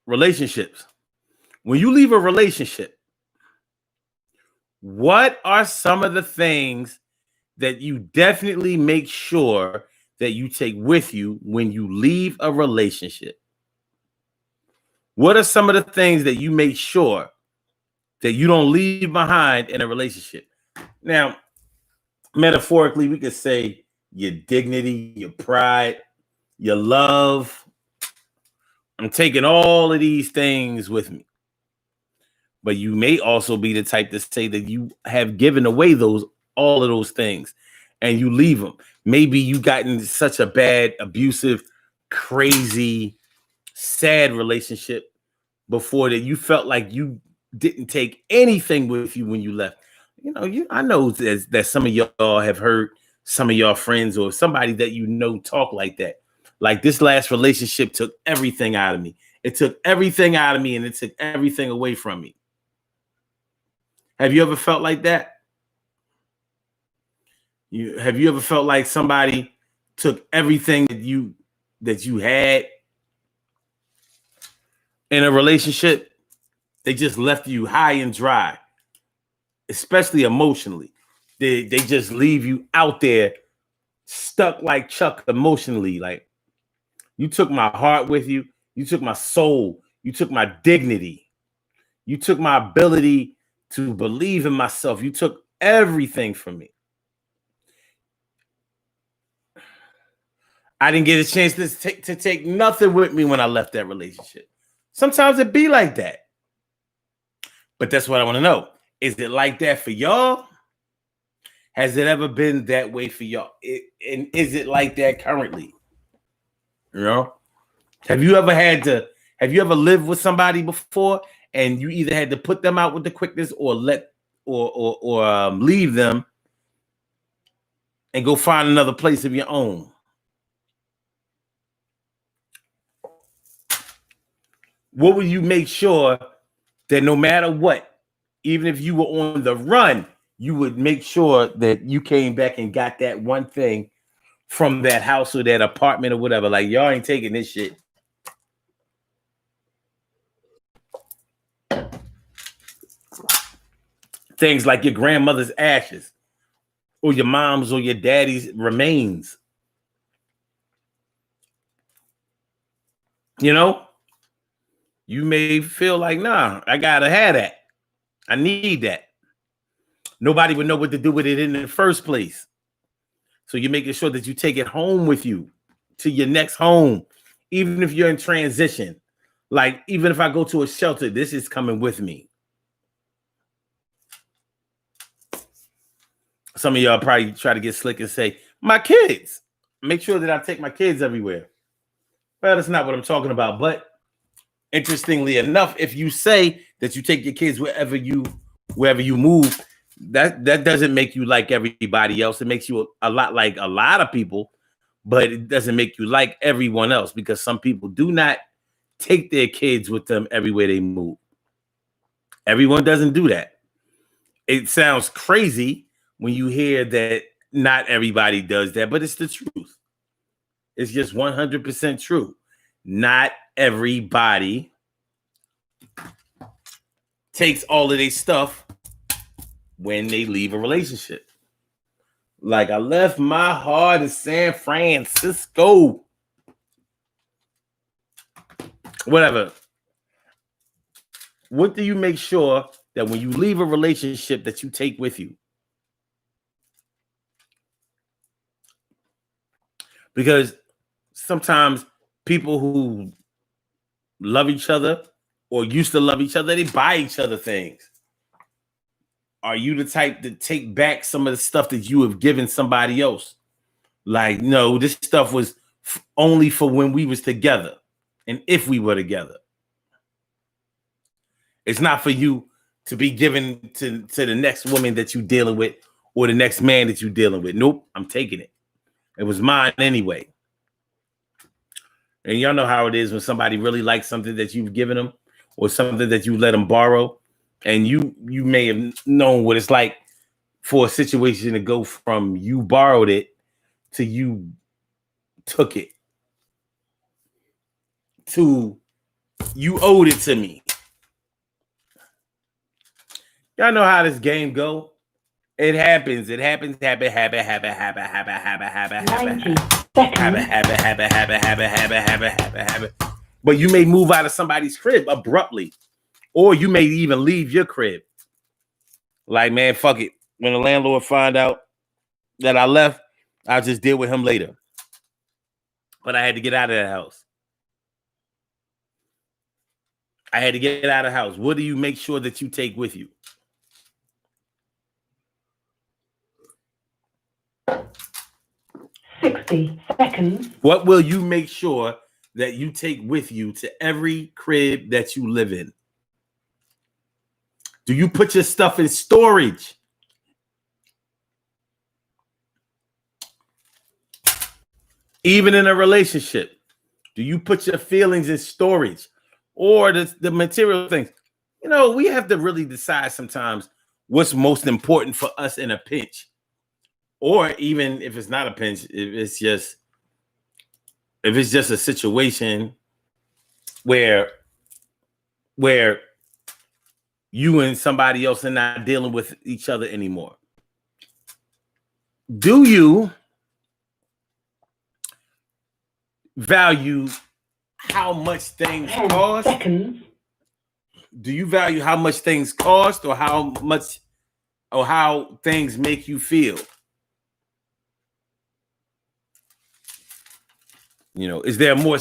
Relationships. When you leave a relationship, what are some of the things that you definitely make sure that you take with you when you leave a relationship? What are some of the things that you make sure that you don't leave behind in a relationship? Now, metaphorically, we could say your dignity, your pride, your love. I'm taking all of these things with me. But you may also be the type to say that you have given away all of those things and you leave them. Maybe you got in such a bad, abusive, crazy, sad relationship before that you felt like you didn't take anything with you when you left. I know that some of y'all have heard some of your friends or somebody that talk like that. Like, this last relationship took everything out of me. It took everything out of me and it took everything away from me. Have you ever felt like that? Have you ever felt like somebody took everything that you had in a relationship? They just left you high and dry, especially emotionally. They just leave you out there stuck like Chuck emotionally. Like, you took my heart with you. You took my soul. You took my dignity. You took my ability to believe in myself. You took everything from me. I didn't get a chance to take nothing with me when I left that relationship. Sometimes it be like that. But that's what I want to know. Is it like that for y'all? Has it ever been that way for y'all? And is it like that currently? Have you ever lived with somebody before and you either had to put them out with the quickness or leave them and go find another place of your own? What will you make sure that no matter what, even if you were on the run, you would make sure that you came back and got that one thing from that house or that apartment or whatever. Like, y'all ain't taking this shit. Things like your grandmother's ashes or your mom's or your daddy's remains. You know, you may feel like, nah, I gotta have that. I need that. Nobody would know what to do with it in the first place. So you're making sure that you take it home with you to your next home, even if you're in transition. Like, even if I go to a shelter, this is coming with me. Some of y'all probably try to get slick and say, my kids. Make sure that I take my kids everywhere. Well, that's not what I'm talking about. But interestingly enough, if you say that you take your kids wherever you move, that doesn't make you like everybody else. It makes you a lot like a lot of people, but it doesn't make you like everyone else, because some people do not take their kids with them everywhere they move. Everyone doesn't do that. It sounds crazy when you hear that not everybody does that, but it's the truth. It's just 100% true. Not everybody takes all of their stuff when they leave a relationship. Like, I left my heart in San Francisco. Whatever. What do you make sure that when you leave a relationship that you take with you? Because sometimes people who love each other or used to love each other, they buy each other things. Are you the type to take back some of the stuff that you have given somebody else? Like, no, this stuff was only for when we was together and if we were together. It's not for you to be given to the next woman that you're dealing with or the next man that you're dealing with. Nope, I'm taking it. It was mine anyway. And y'all know how it is when somebody really likes something that you've given them or something that you let them borrow. And you may have known what it's like for a situation to go from you borrowed it to you took it to you owed it to me. Y'all know how this game go. It happens. It happens. Habit. But you may move out of somebody's crib abruptly, or you may even leave your crib. Like, man, fuck it. When the landlord find out that I left, I'll just deal with him later. But I had to get out of that house. I had to get out of the house. What do you make sure that you take with you? Seconds. What will you make sure that you take with you to every crib that you live in? Do you put your stuff in storage? Even in a relationship, do you put your feelings in storage or the material things? You know, we have to really decide sometimes what's most important for us in a pinch. Or even if it's not a pinch, if it's just a situation where you and somebody else are not dealing with each other anymore. Do you value how much things cost? Seconds. Do you value how much things cost or how things make you feel? You know, is there a better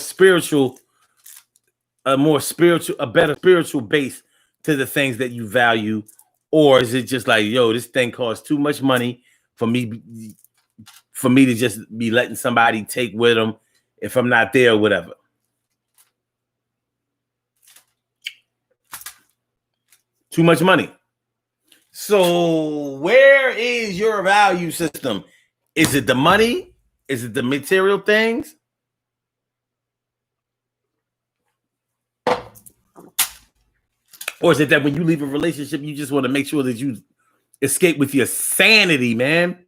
spiritual base to the things that you value? Or is it just like, yo, this thing costs too much money for me to just be letting somebody take with them if I'm not there or whatever? Too much money. So where is your value system? Is it the money? Is it the material things? Or is it that when you leave a relationship, you just want to make sure that you escape with your sanity, man?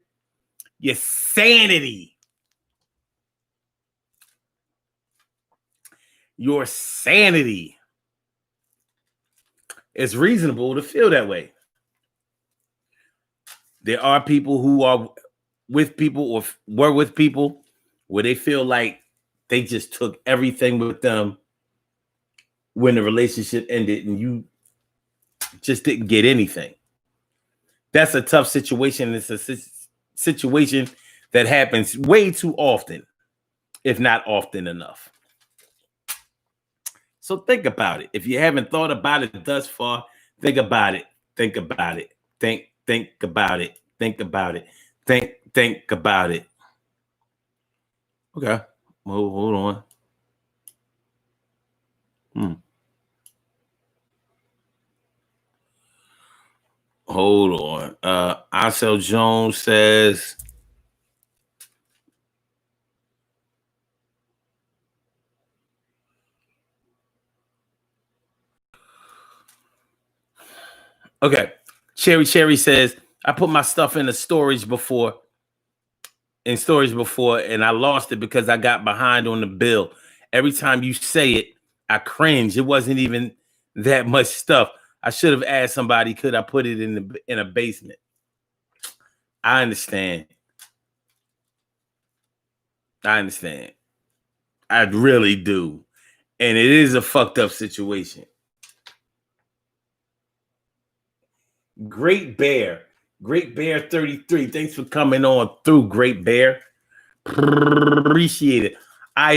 Your sanity. Your sanity. It's reasonable to feel that way. There are people who are with people or were with people where they feel like they just took everything with them when the relationship ended and you just didn't get anything. That's a tough situation. It's a situation that happens way too often, if not often enough. So think about it. If you haven't thought about it thus far, think about it. Think about it. Think about it. Think about it. Think about it. Okay. Well, hold on. Hold on. Ansel Jones says, okay. Cherry says, I put my stuff in storage before, and I lost it because I got behind on the bill. Every time you say it, I cringe. It wasn't even that much stuff. I should have asked somebody, could I put it in a basement? I understand. I really do. And it is a fucked up situation. Great Bear 33. Thanks for coming on through, Great Bear. Appreciate it. I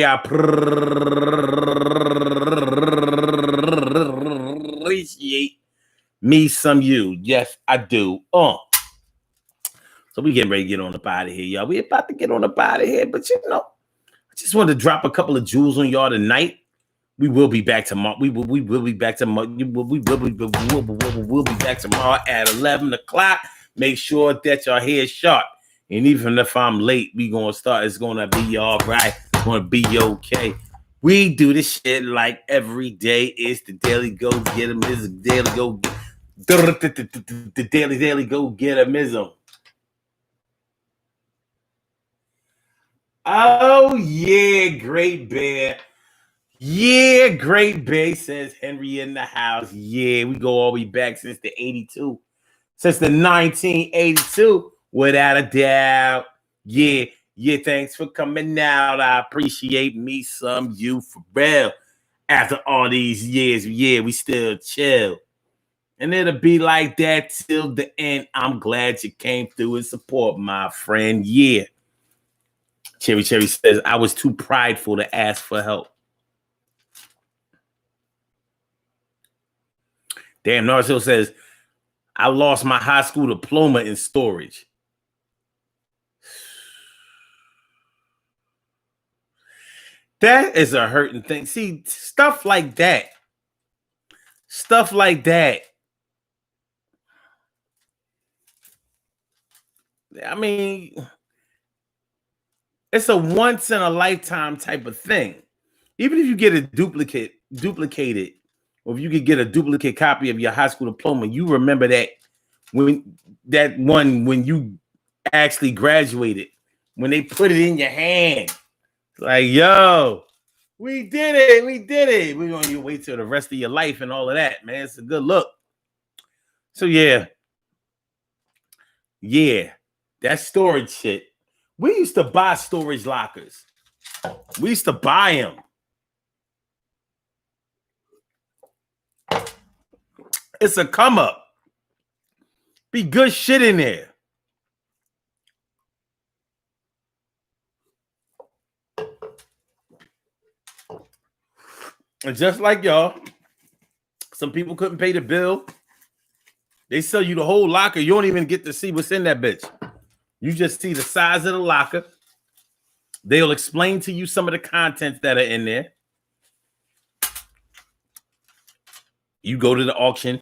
appreciate me some you. Yes, I do. So we getting ready to get on up out of here, y'all. We about to get on up out of here, but I just wanted to drop a couple of jewels on y'all tonight. We will be back tomorrow. We will be back tomorrow. We'll be back tomorrow at 11 o'clock. Make sure that your hair is sharp. And even if I'm late, we gonna start. It's gonna be all right. It's gonna be okay. We do this shit like every day. It's the daily go get 'em. It's the daily go. The daily go get 'em. Oh yeah, Great Bear. Yeah, Great Bay, says Henry in the house. Yeah, we go all the way back since the 82. Since the 1982, without a doubt. Yeah, thanks for coming out. I appreciate me some you for real. After all these years, yeah, we still chill. And it'll be like that till the end. I'm glad you came through and support, my friend. Yeah. Cherry says, I was too prideful to ask for help. Damn, Narsil says, I lost my high school diploma in storage. That is a hurting thing. See, stuff like that. I mean, it's a once in a lifetime type of thing. Even if you get a duplicated, or if you could get a duplicate copy of your high school diploma, you remember that when you actually graduated, when they put it in your hand, like, yo, we did it. We're going to wait till the rest of your life and all of that, man. It's a good look. So yeah, that storage shit. We used to buy storage lockers. We used to buy them. It's a come up. Be good shit in there. And just like y'all, some people couldn't pay the bill. They sell you the whole locker. You don't even get to see what's in that bitch. You just see the size of the locker. They'll explain to you some of the contents that are in there. You go to the auction,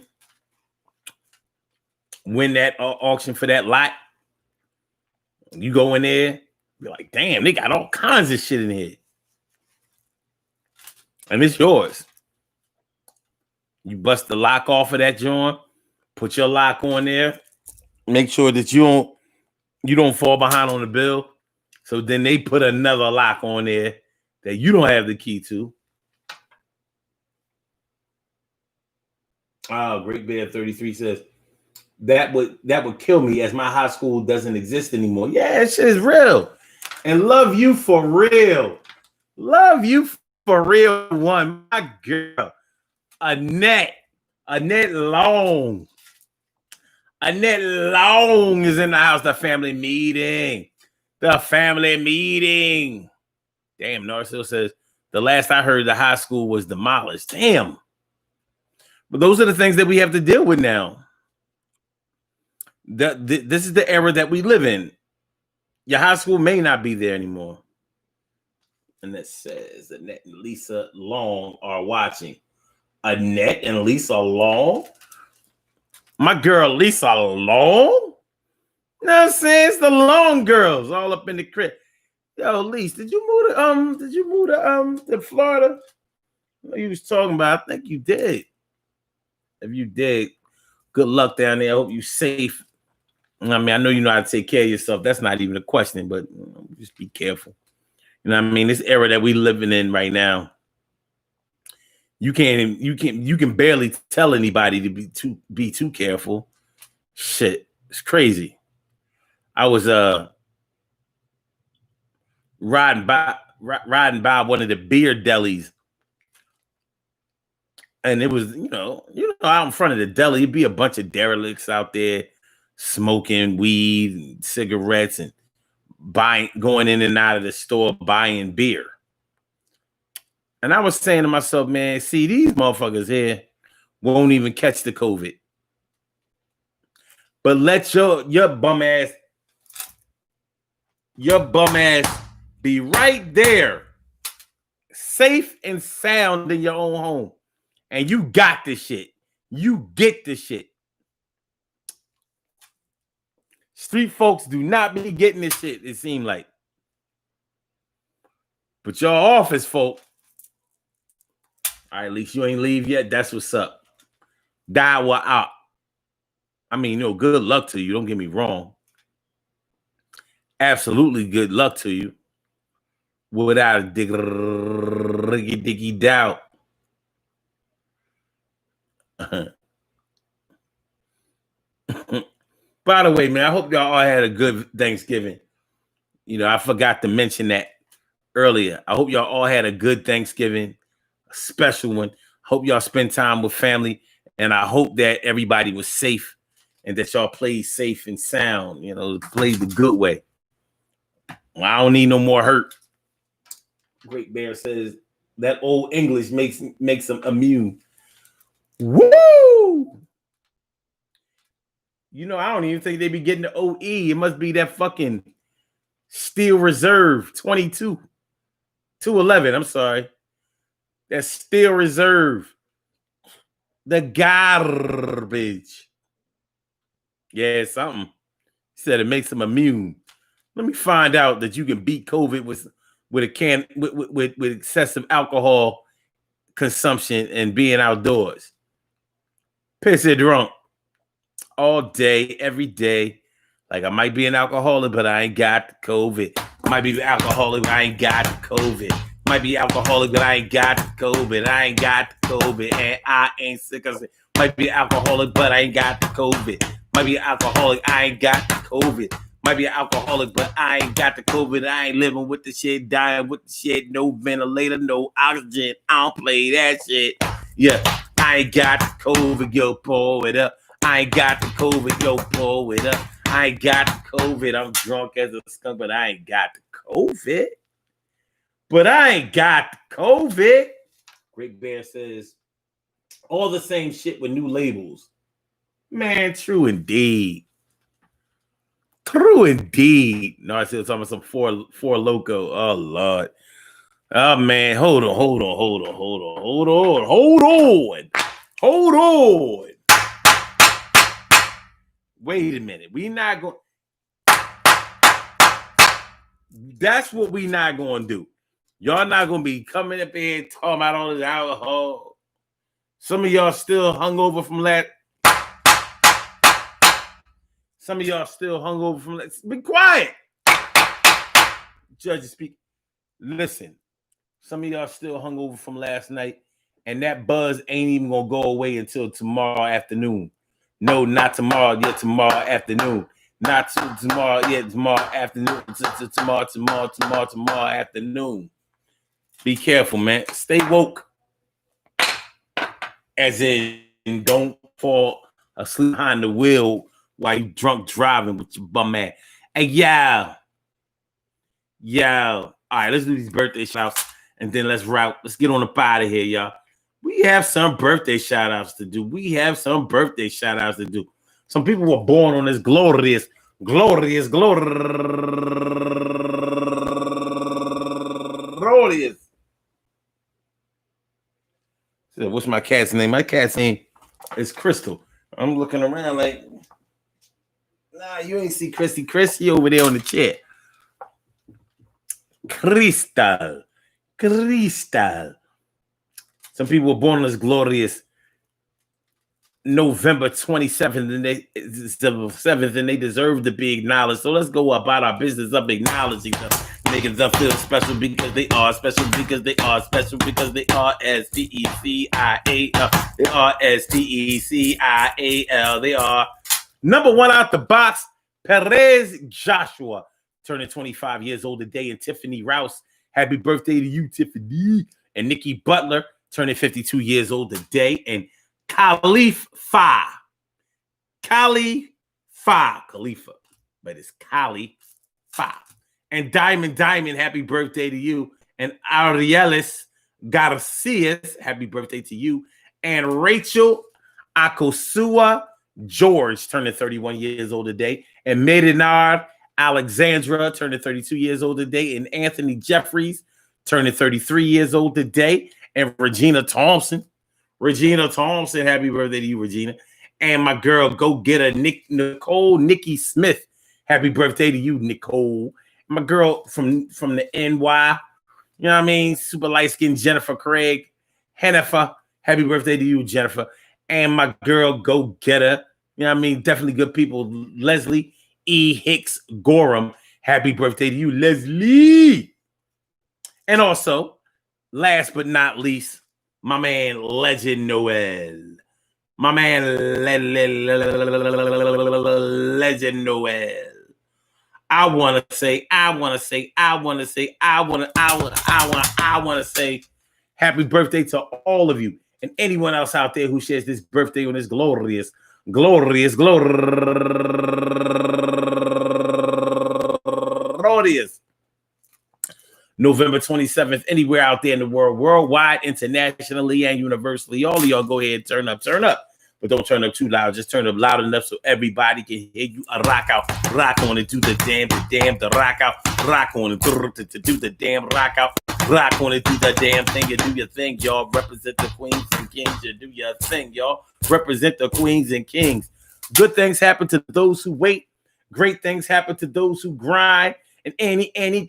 win that auction for that lot. You go in there, you're like, damn, they got all kinds of shit in here. And it's yours. You bust the lock off of that joint, put your lock on there, make sure that you don't fall behind on the bill. So then they put another lock on there that you don't have the key to. Oh, Great Bear 33 says that would kill me as my high school doesn't exist anymore. Yeah, that shit is real. And love you for real. Love you for real. One, my girl, Annette Long. Annette Long is in the house. The family meeting. Damn, Narciso says, the last I heard, the high school was demolished. Damn. But those are the things that we have to deal with now. This is the era that we live in. Your high school may not be there anymore. And that says Annette and Lisa Long are watching. Annette and Lisa Long? My girl Lisa Long? You know what I'm saying? It's the Long girls all up in the crib. Yo, Lisa, did you move to Florida? You was talking about, I think you did. If you did, good luck down there. I hope you're safe. I mean, I know you know how to take care of yourself. That's not even a question, but just be careful. You know what I mean? This era that we living in right now, you can barely tell anybody to be too careful. Shit, it's crazy. I was riding by one of the beer delis, and it was you know out in front of the deli, it'd be a bunch of derelicts out there smoking weed and cigarettes and going in and out of the store buying beer. And I was saying to myself, man, see, these motherfuckers here won't even catch the COVID. But let your bum ass be right there, safe and sound in your own home. And you got this shit. You get this shit. Street folks do not be getting this shit, it seems like. But your office folk, all right, at least you ain't leave yet. That's what's up. Die or out. I mean, good luck to you. Don't get me wrong. Absolutely good luck to you. Without a diggy doubt. By the way, man, I hope y'all all had a good Thanksgiving. I forgot to mention that earlier. I hope y'all all had a good Thanksgiving, a special one. Hope y'all spend time with family, and I hope that everybody was safe and that y'all played safe and sound, played the good way. Well, I don't need no more hurt. Great Bear says that old English makes them immune. Woo! I don't even think they be getting the OE. It must be that fucking Steel Reserve 22. 211, I'm sorry. That Steel Reserve. The garbage. Yeah, something. He said it makes them immune. Let me find out that you can beat COVID with excessive alcohol consumption and being outdoors. Pissy drunk all day, every day. Like I might be an alcoholic, but I ain't got COVID. Might be alcoholic, but I ain't got COVID. Might be alcoholic, but I ain't got COVID. I ain't got COVID, and I ain't sick of it. Might be alcoholic, but I ain't got COVID. Might be alcoholic, I ain't got COVID. Might be alcoholic, but I ain't got the COVID. I ain't living with the shit, dying with the shit. No ventilator, no oxygen. I don't play that shit. Yeah, I ain't got the COVID, yo, pour it up. I ain't got the COVID, yo, pour it up. I ain't got the COVID. I'm drunk as a skunk, but I ain't got the COVID. But I ain't got the COVID. Great Bear says, all the same shit with new labels. Man, true indeed. True indeed. No, I said talking about some four loco. Oh Lord. Oh man, hold on. Wait a minute. We not going. That's what we not going to do. Y'all not going to be coming up here talking about all this alcohol. Some of y'all still hungover from last. Some of y'all still hungover from last. Be quiet. Judge speak. Listen. Some of y'all still hungover from last night, and that buzz ain't even gonna go away until tomorrow afternoon. No, not tomorrow. Yeah, tomorrow afternoon. Not tomorrow. Yeah, tomorrow afternoon. Tomorrow afternoon. Be careful, man. Stay woke. As in, don't fall asleep behind the wheel while you drunk driving with your bum ass. Hey, yo. All right, let's do these birthday shouts, and then let's route. Let's get on up out of here, y'all. We have some birthday shout-outs to do. Some people were born on this glorious. So what's my cat's name? My cat's name is Crystal. I'm looking around like, nah, you ain't see Christy. Christy over there on the chair. Crystal. Some people were born on this glorious November 27th, and they deserve to be acknowledged. So let's go about our business of acknowledging them, making them feel special because they are special, because they are special, because they are S-T-E-C-I-A-L. They are S-T-E-C-I-A-L. They are number one out the box, Perez Joshua, turning 25 years old today, and Tiffany Rouse. Happy birthday to you, Tiffany. And Nikki Butler, turning 52 years old today, and Khalifa, but it's Khalifa. And Diamond, happy birthday to you. And Arielis Garcias, happy birthday to you. And Rachel Akosua George, turning 31 years old today. And Maynard Alexandra, turning 32 years old today. And Anthony Jeffries, turning 33 years old today. And Regina Thompson, happy birthday to you, Regina. And my girl, go get a Nikki Smith, happy birthday to you, Nicole. My girl from the NY, you know what I mean? Super light-skinned Jennifer Craig, Hennifer, happy birthday to you, Jennifer. And my girl, go get her, you know what I mean? Definitely good people. Leslie E. Hicks Gorham, happy birthday to you, Leslie. And also, last but not least, my man, Legend Noel. Legend Noel. I want to say happy birthday to all of you and anyone else out there who shares this birthday on this glorious November 27th, anywhere out there in the world, worldwide, internationally, and universally. All of y'all go ahead and turn up. But don't turn up too loud. Just turn up loud enough so everybody can hear you. Rock out, rock on and do the rock out, rock on and do the damn rock out, rock on and do the damn thing. You do your thing, y'all. Represent the queens and kings. You do your thing, y'all. Represent the queens and kings. Good things happen to those who wait. Great things happen to those who grind. And anything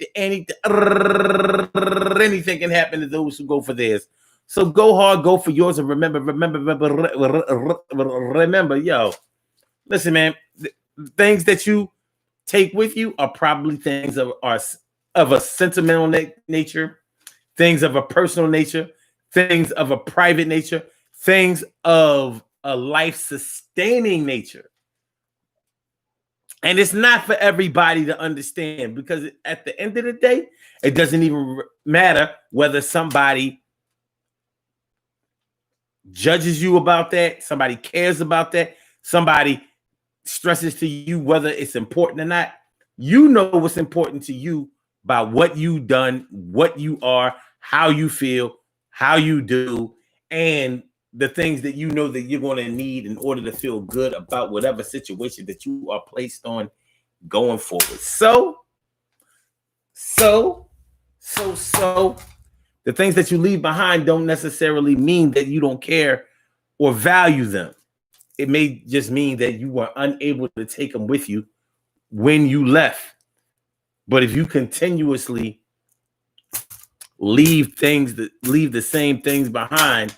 can happen to those who go for theirs. So go hard, go for yours, and remember, yo. Listen, man, things that you take with you are probably things of a sentimental nature, things of a personal nature, things of a private nature, things of a life-sustaining nature. And it's not for everybody to understand, because at the end of the day, it doesn't even matter whether somebody judges you about that, somebody cares about that, somebody stresses to you whether it's important or not. You know what's important to you by what you've done, what you are, how you feel, how you do, and the things that you know that you're going to need in order to feel good about whatever situation that you are placed on going forward. So the things that you leave behind don't necessarily mean that you don't care or value them. It may just mean that you were unable to take them with you when you left. But if you continuously leave the same things behind,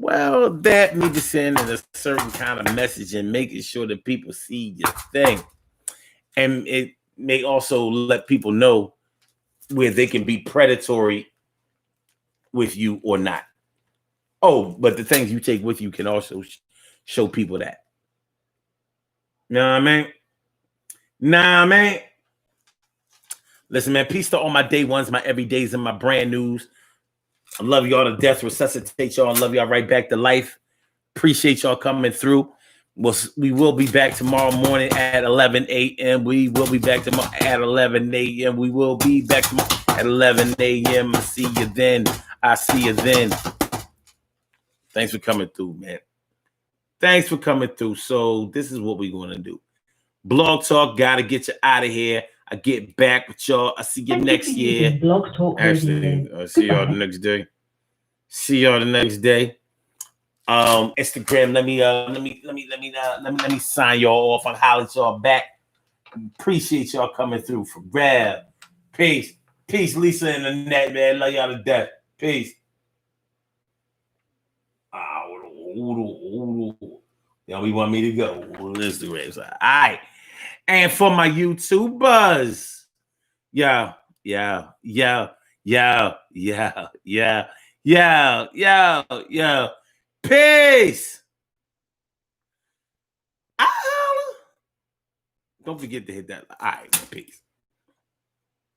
Well, that means just sending a certain kind of message and making sure that people see your thing. And it may also let people know where they can be predatory with you or not. Oh, but the things you take with you can also show people that. Know what I mean? Nah, man. Listen, man, peace to all my day ones, my everydays, and my brand news. I love y'all to death, resuscitate y'all, love y'all right back to life. Appreciate y'all coming through. We will be back tomorrow morning at 11 a.m. We will be back tomorrow at 11 a.m. We will be back tomorrow at 11 a.m. I see you then. I see you then. Thanks for coming through, man. Thanks for coming through. So this is what we're going to do. Blog Talk, got to get you out of here. I get back with y'all. I see you next year. Blog Talk Actually, I'll see y'all the next day. See y'all the next day. Instagram, let me sign y'all off. I'll holler at y'all back. Appreciate y'all coming through for real. Peace. Peace, Lisa and Annette, man. Love y'all to death. Peace. Y'all, we want me to go. Instagram. All right. And for my YouTubers, yeah. Peace. Don't forget to hit that. All right, peace.